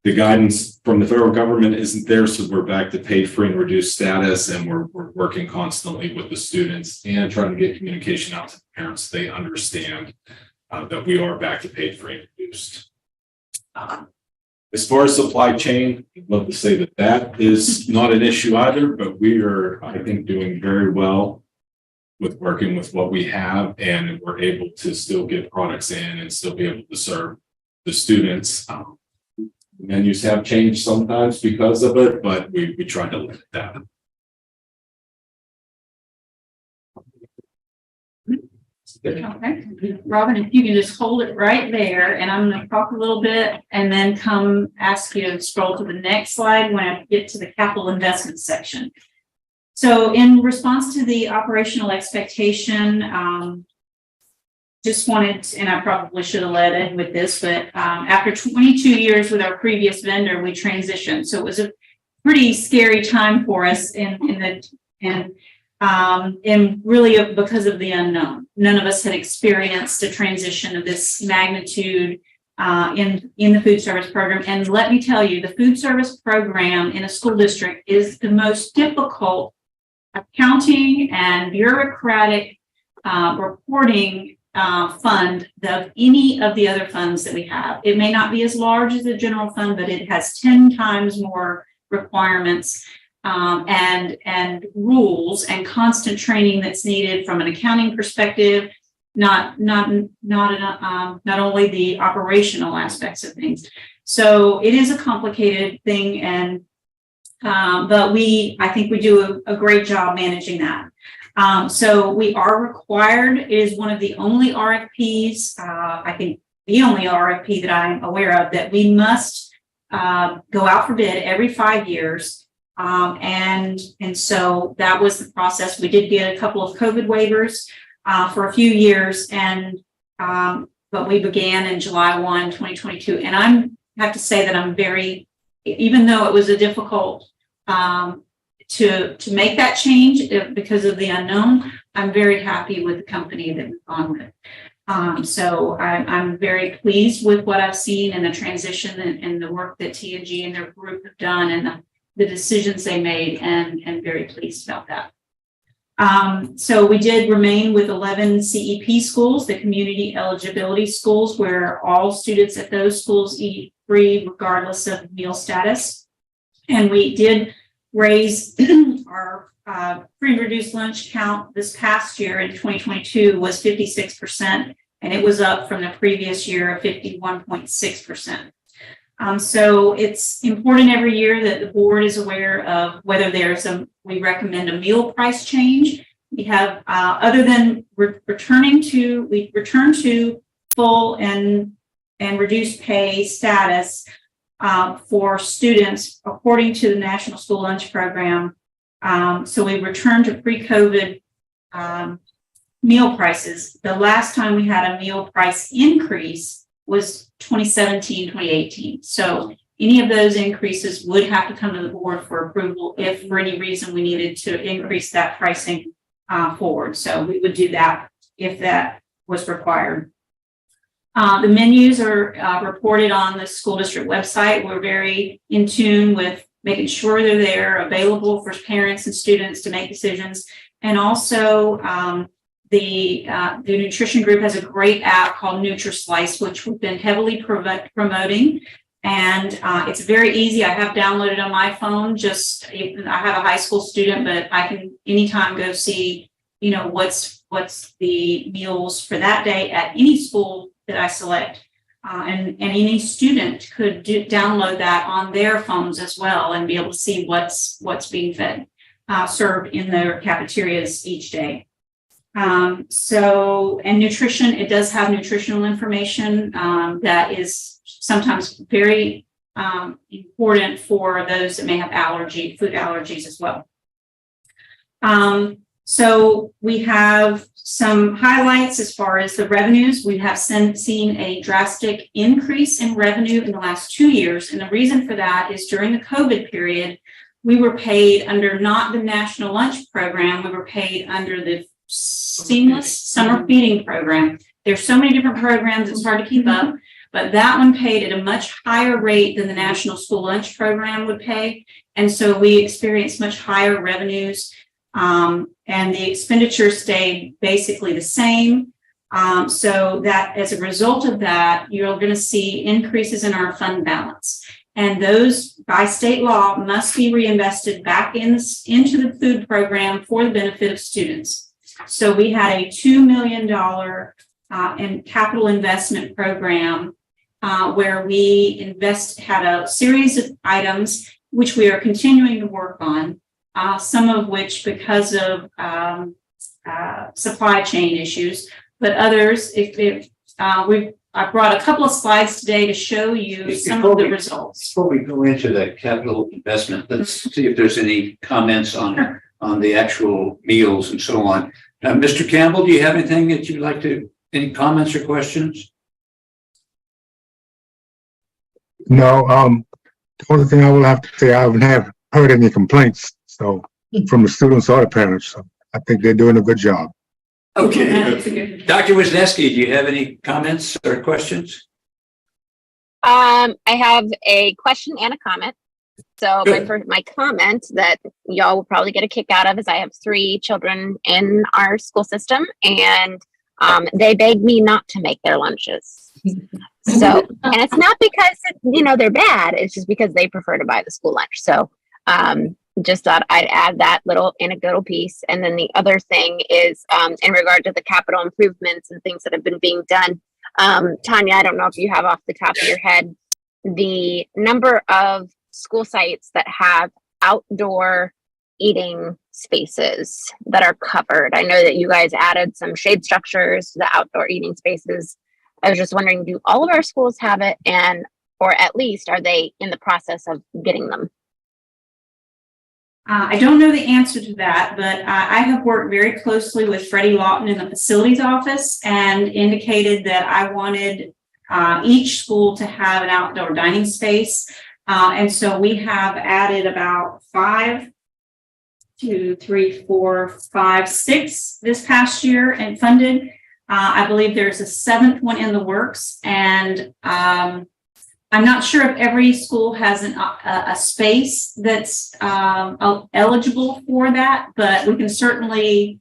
the guidance from the federal government isn't there, so we're back to paid free and reduced status, and we're working constantly with the students and trying to get communication out to the parents so they understand that we are back to paid free and reduced. As far as supply chain, I'd love to say that is not an issue either, but we are, I think, doing very well with working with what we have, and we're able to still get products in and still be able to serve the students. Menus have changed sometimes because of it, but we try to limit that. Okay, Robin, if you can just hold it right there, and I'm going to talk a little bit and then come ask you to scroll to the next slide when I get to the capital investment section. So in response to the operational expectation, just wanted, and I probably should have led in with this, but after 22 years with our previous vendor, we transitioned. So it was a pretty scary time for us and really because of the unknown. None of us had experienced a transition of this magnitude in the food service program. And let me tell you, the food service program in a school district is the most difficult accounting and bureaucratic reporting fund of any of the other funds that we have. It may not be as large as the general fund, but it has 10 times more requirements and rules and constant training that's needed from an accounting perspective, not only the operational aspects of things. So it is a complicated thing, and but I think we do a great job managing that. So we are required, it is one of the only RFPs, I think the only RFP that I'm aware of, that we must go out for bid every 5 years. And so that was the process. We did get a couple of COVID waivers for a few years, but we began in July 1, 2022. And I have to say that I'm even though it was a difficult to make that change because of the unknown, I'm very happy with the company that we've gone with. So I'm very pleased with what I've seen and the transition and the work that TNG and their group have done and the decisions they made, and very pleased about that. So we did remain with 11 CEP schools, the community eligibility schools, where all students at those schools eat free regardless of meal status. And we did raise our free reduced lunch count this past year in 2022 was 56%, and it was up from the previous year of 51.6%. So it's important every year that the board is aware of whether we recommend a meal price change. We have, other than we return to full and reduced pay status for students according to the National School Lunch Program. So we returned to pre-COVID meal prices. The last time we had a meal price increase was 2017, 2018. So any of those increases would have to come to the board for approval if for any reason we needed to increase that pricing forward. So we would do that if that was required. The menus are reported on the school district website. We're very in tune with making sure they're there, available for parents and students to make decisions. And also the nutrition group has a great app called NutriSlice, which we've been heavily promoting. And it's very easy. I have downloaded on my phone. I have a high school student, but I can anytime go see, what's the meals for that day at any school that I select. And any student could download that on their phones as well and be able to see what's being served in their cafeterias each day. And nutrition, it does have nutritional information that is sometimes very important for those that may have food allergies as well. So we have some highlights as far as the revenues. We have seen a drastic increase in revenue in the last 2 years. And the reason for that is during the COVID period, we were paid under not the National Lunch Program, we were paid under the Seamless Summer Feeding Program. There's so many different programs, it's hard to keep up, but that one paid at a much higher rate than the National School Lunch Program would pay. And so we experienced much higher revenues. And the expenditures stayed basically the same. So that as a result of that, you're going to see increases in our fund balance. And those by state law must be reinvested back into the food program for the benefit of students. So we had a $2 million in capital investment program where we had a series of items which we are continuing to work on. Some of which because of supply chain issues, but others, I brought a couple of slides today to show you some of the results. Before we go into that capital investment, let's see if there's any comments on the actual meals and so on. Mr. Campbell, do you have anything that you'd like any comments or questions? No, the only thing I will have to say, I haven't heard any complaints. So from the students or the parents, so I think they're doing a good job. Okay. Dr. Wisniewski, do you have any comments or questions? I have a question and a comment. So my comment that y'all will probably get a kick out of is I have 3 children in our school system, and they beg me not to make their lunches. So, and it's not because they're bad. It's just because they prefer to buy the school lunch. So, just thought I'd add that little anecdotal piece. And then the other thing is in regard to the capital improvements and things that have been being done. Tanya, I don't know if you have off the top of your head the number of school sites that have outdoor eating spaces that are covered. I know that you guys added some shade structures to the outdoor eating spaces. I was just wondering, do all of our schools have it, or at least are they in the process of getting them? I don't know the answer to that, but I have worked very closely with Freddie Lawton in the facilities office and indicated that I wanted each school to have an outdoor dining space. And so we have added about 5 2, 3, 4, 5, 6 this past year and funded. I believe there's a 7th one in the works, and I'm not sure if every school has a space that's eligible for that, but we can certainly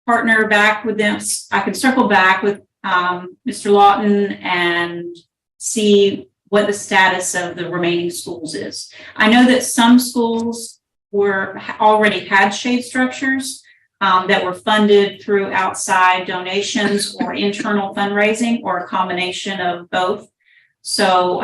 partner back with them. I can circle back with Mr. Lawton and see what the status of the remaining schools is. I know that some schools already had shade structures that were funded through outside donations or internal fundraising, or a combination of both. So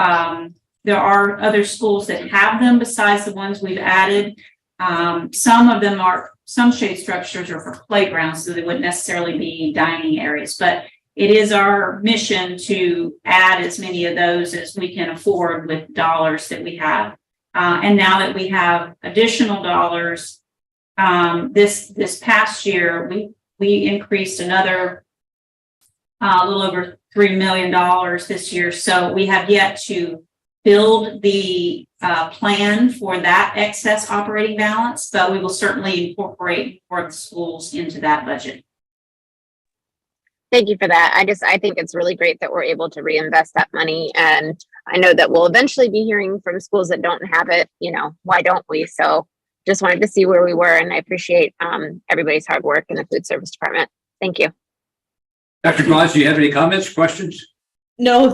there are other schools that have them besides the ones we've added. Some shade structures are for playgrounds, so they wouldn't necessarily be dining areas, but it is our mission to add as many of those as we can afford with dollars that we have. And now that we have additional dollars, this past year, we increased another a little over $3 million this year. So we have yet to build the plan for that excess operating balance, but we will certainly incorporate more of the schools into that budget. Thank you for that. I think it's really great that we're able to reinvest that money. And I know that we'll eventually be hearing from schools that don't have it, why don't we? So just wanted to see where we were, and I appreciate everybody's hard work in the food service department. Thank you. Dr. Claus, do you have any comments, questions? No,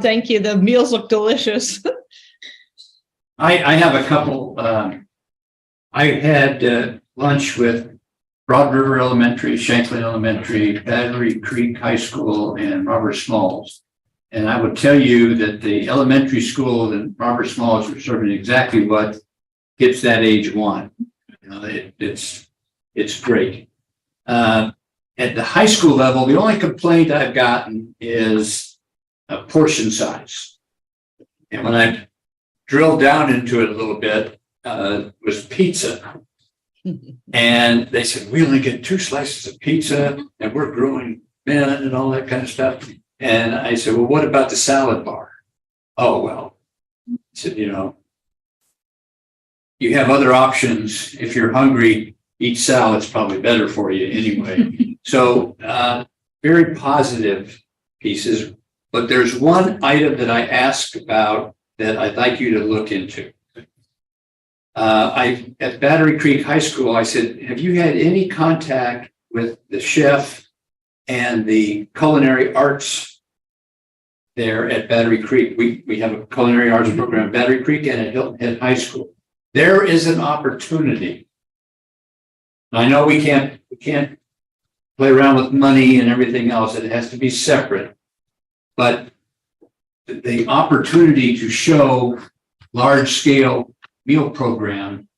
thank you. The meals look delicious. I have a couple. I had lunch with Broad River Elementary, Shanklin Elementary, Battery Creek High School, and Robert Smalls. And I would tell you that the elementary school and Robert Smalls are serving exactly what kids that age want. It's great. At the high school level, the only complaint I've gotten is a portion size. And when I drilled down into it a little bit, was pizza. And they said, we only get 2 slices of pizza and we're growing men and all that kind of stuff. And I said, well, what about the salad bar? Oh, well, I said, you have other options. If you're hungry, eat salad's probably better for you anyway. So very positive pieces. But there's one item that I asked about that I'd like you to look into. At Battery Creek High School, I said, have you had any contact with the chef and the culinary arts there at Battery Creek? We have a culinary arts program at Battery Creek and at Hilton Head High School. There is an opportunity. I know we can't play around with money and everything else. It has to be separate. But the opportunity to show large-scale meal program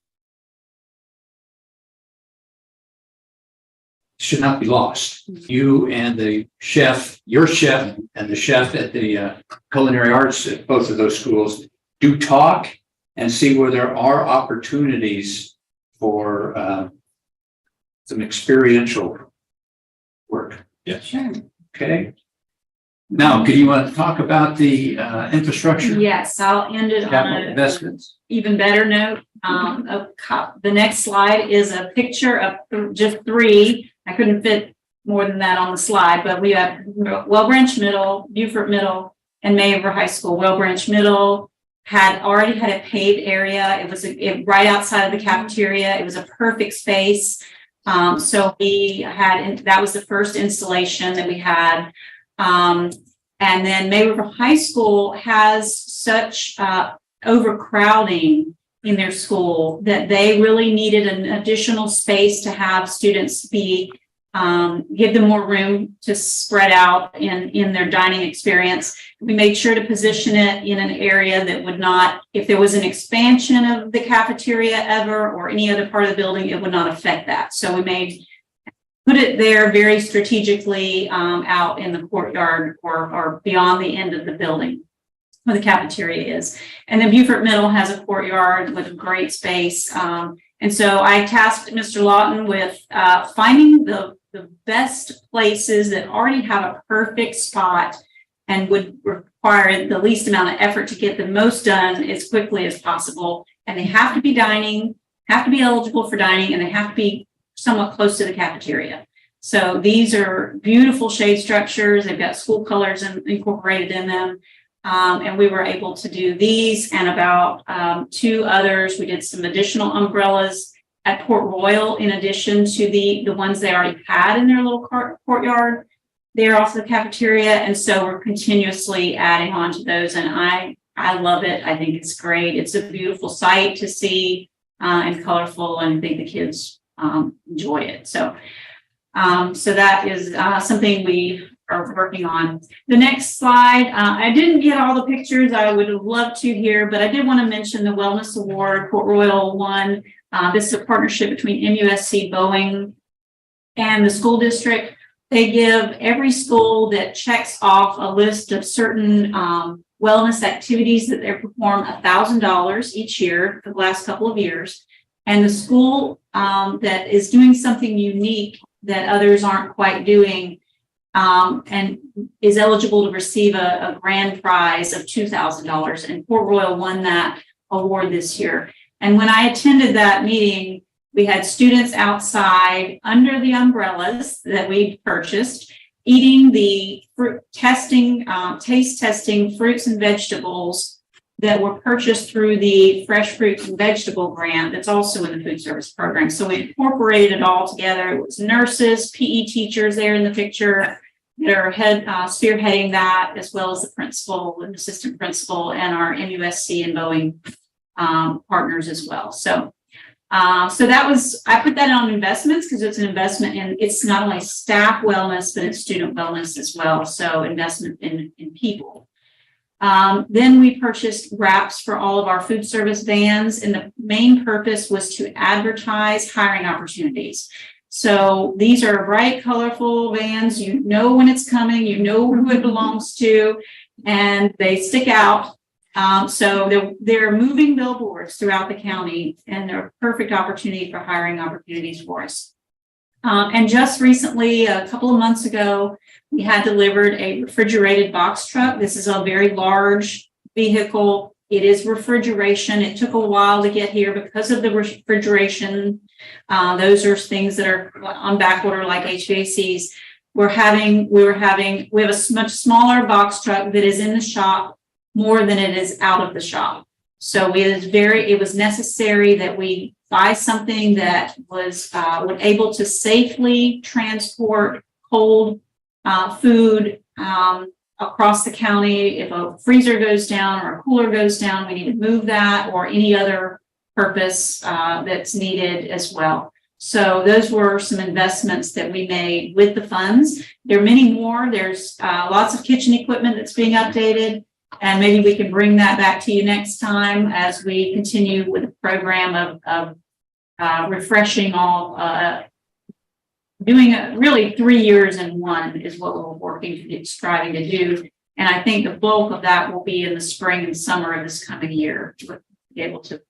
should not be lost. You and the chef, your chef and the chef at the culinary arts at both of those schools do talk and see where there are opportunities for some experiential work. Yes. Sure. Okay. Now, do you want to talk about the infrastructure? Yes, I'll end it on Capital a investments. even better note. The next slide is a picture of just 3. I couldn't fit more than that on the slide, but we have Well Branch Middle, Beaufort Middle, and May River High School. Well Branch Middle had already had a paved area. It was right outside of the cafeteria. It was a perfect space. So we had, that was the first installation that we had. And then May River High School has such overcrowding in their school that they really needed an additional space to have students be, give them more room to spread out in their dining experience. We made sure to position it in an area that would not, if there was an expansion of the cafeteria ever or any other part of the building, it would not affect that. So we put it there very strategically out in the courtyard or beyond the end of the building where the cafeteria is. And then Beaufort Middle has a courtyard with a great space. And so I tasked Mr. Lawton with finding the best places that already have a perfect spot and would require the least amount of effort to get the most done as quickly as possible. And they have to be dining have to be eligible for dining and they have to be somewhat close to the cafeteria. So these are beautiful shade structures. They've got school colors incorporated in them. And we were able to do these and about 2 others. We did some additional umbrellas at Port Royal in addition to the ones they already had in their little courtyard there off the cafeteria. And so we're continuously adding on to those. And I love it. I think it's great. It's a beautiful sight to see and colorful, and I think the kids enjoy it. So that is something we are working on. The next slide, I didn't get all the pictures I would have loved to here, but I did want to mention the Wellness Award Port Royal won. This is a partnership between MUSC, Boeing, and the school district. They give every school that checks off a list of certain wellness activities that they perform $1,000 each year for the last couple of years. And the school that is doing something unique that others aren't quite doing and is eligible to receive a grand prize of $2,000. And Port Royal won that award this year. And when I attended that meeting, we had students outside under the umbrellas that we purchased, eating the fruit testing, taste testing fruits and vegetables that were purchased through the Fresh Fruit and Vegetable Grant that's also in the food service program. So we incorporated it all together. It was nurses, PE teachers there in the picture that are spearheading that, as well as the principal and assistant principal and our MUSC and Boeing partners as well. So that was, I put that on investments because it's an investment in, it's not only staff wellness, but it's student wellness as well. So investment in people. Then we purchased wraps for all of our food service vans, and the main purpose was to advertise hiring opportunities. So these are bright, colorful vans. You know when it's coming, you know who it belongs to, and they stick out. So they're moving billboards throughout the county, and they're a perfect opportunity for hiring opportunities for us. And just recently, a couple of months ago, we had delivered a refrigerated box truck. This is a very large vehicle. It is refrigeration. It took a while to get here because of the refrigeration. Those are things that are on back order like HVACs. We have a much smaller box truck that is in the shop more than it is out of the shop. So it was necessary that we buy something that was able to safely transport cold food across the county. If a freezer goes down or a cooler goes down, we need to move that, or any other purpose that's needed as well. So those were some investments that we made with the funds. There are many more. There's lots of kitchen equipment that's being updated. And maybe we can bring that back to you next time as we continue with the program of refreshing all, doing really 3 years in one is what we're striving to do. And I think the bulk of that will be in the spring and summer of this coming year to be able to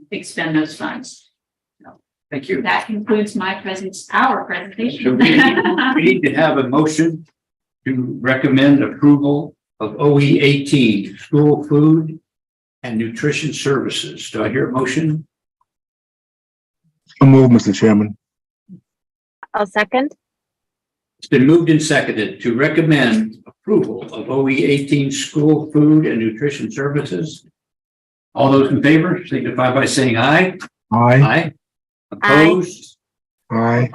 expend those funds. Thank you. That concludes our presentation. So we need to have a motion to recommend approval of OE 18, school food and nutrition services. Do I hear a motion? So move, Mr. Chairman. I'll second. It's been moved and seconded to recommend approval of OE 18, school food and nutrition services. All those in favor signify by saying aye. Aye. Aye. Opposed? Aye.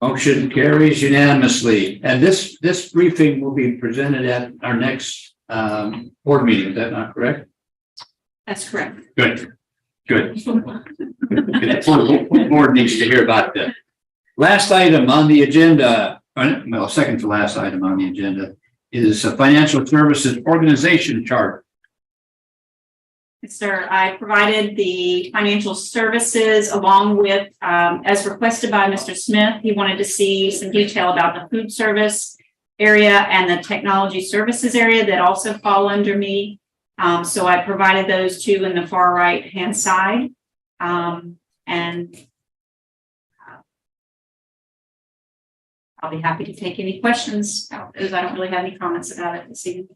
Motion carries unanimously. And this briefing will be presented at our next board meeting. Is that not correct? That's correct. Good. The full board needs to hear about that. Last item on the agenda, well, second to last item on the agenda is a financial services organization chart. Yes, sir. I provided the financial services along with, as requested by Mr. Smith, he wanted to see some detail about the food service area and the technology services area that also fall under me. So I provided those two in the far right hand side. And I'll be happy to take any questions about those. I don't really have any comments about it this evening.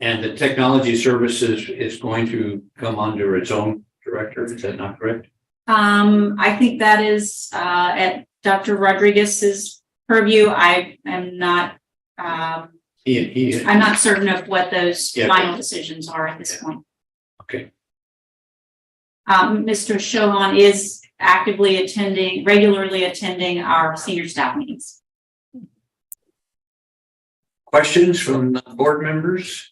And the technology services is going to come under its own director. Is that not correct? I think that is, at Dr. Rodriguez's purview. I am not, I'm not certain of what those Yeah. final decisions are at this point. Okay. Mr. Shohan is regularly attending our senior staff meetings. Questions from the board members?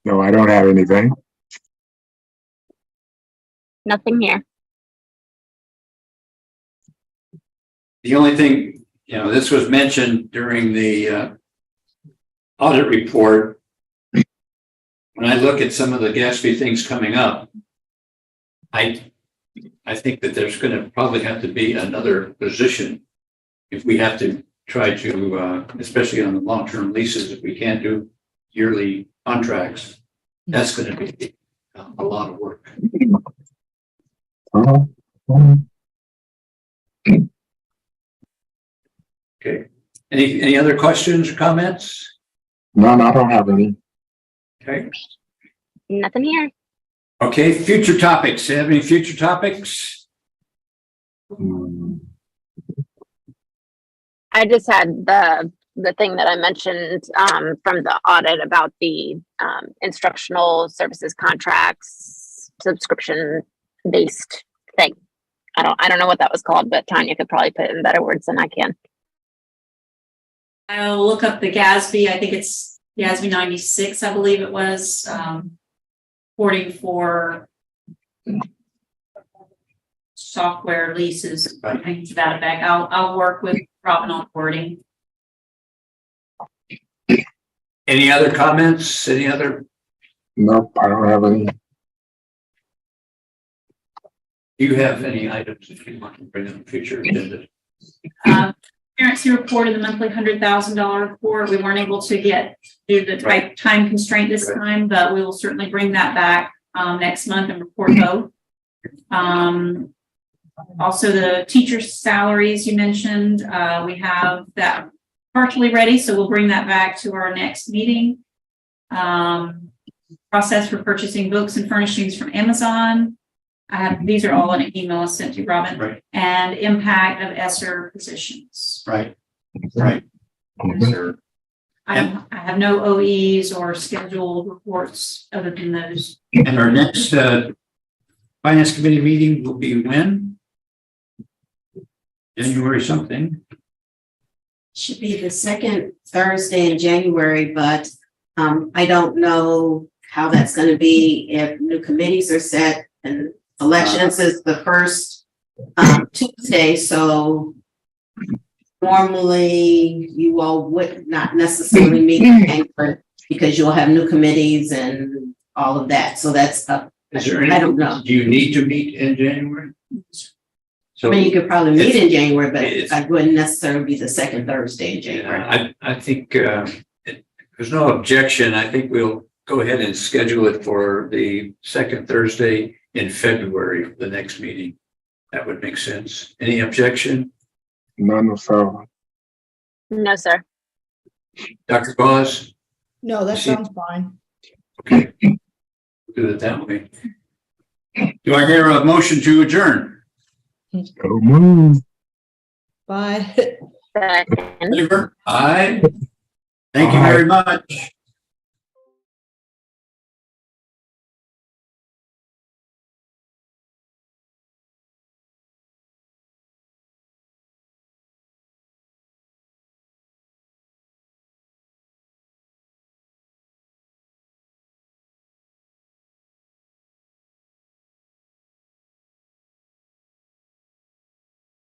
No, I don't have anything. Nothing here. The only thing, this was mentioned during the audit report. When I look at some of the Gatsby things coming up, I think that there's going to probably have to be another position if we have to try to, especially on the long-term leases, if we can't do yearly contracts, that's going to be a lot of work. Okay. Any other questions or comments? No, I don't have any. Okay. Nothing here. Okay, future topics. Do you have any future topics? I just had the thing that I mentioned from the audit about the instructional services contracts subscription based thing. I don't know what that was called, but Tanya could probably put it in better words than I can. I'll look up the GASB. I think it's GASB 96, I believe it was, reporting for software leases. I think to that effect. I'll work with Robin on wording. Any other comments? Any other? Nope, I don't have any. Do you have any items that you want to bring in the future agenda? Transparency report of the monthly $100,000 report. We weren't able to do the right time constraint this time, but we will certainly bring that back next month and report both. Also, the teacher salaries you mentioned, we have that partially ready, so we'll bring that back to our next meeting. Process for purchasing books and furnishings from Amazon. These are all in an email I sent to Robin. Right. And impact of ESSER positions. Right. Right. Sure. I have no OEs or scheduled reports other than those. And our next finance committee meeting will be when? January something. Should be the second Thursday in January, but I don't know how that's going to be if new committees are set, and elections is the first Tuesday. So normally you all would not necessarily meet in January because you'll have new committees and all of that. So that's up. Is there I don't know. Do you need to meet in January? So I mean, you could probably meet in January, but it's- I wouldn't necessarily be the second Thursday in January. I think there's no objection. I think we'll go ahead and schedule it for the second Thursday in February, the next meeting. That would make sense. Any objection? None, sir. No, sir. Dr. Claus? No, that sounds fine. Okay. Do it that way. Do I hear a motion to adjourn? Go move. Bye. Second. Aye. Thank you very much.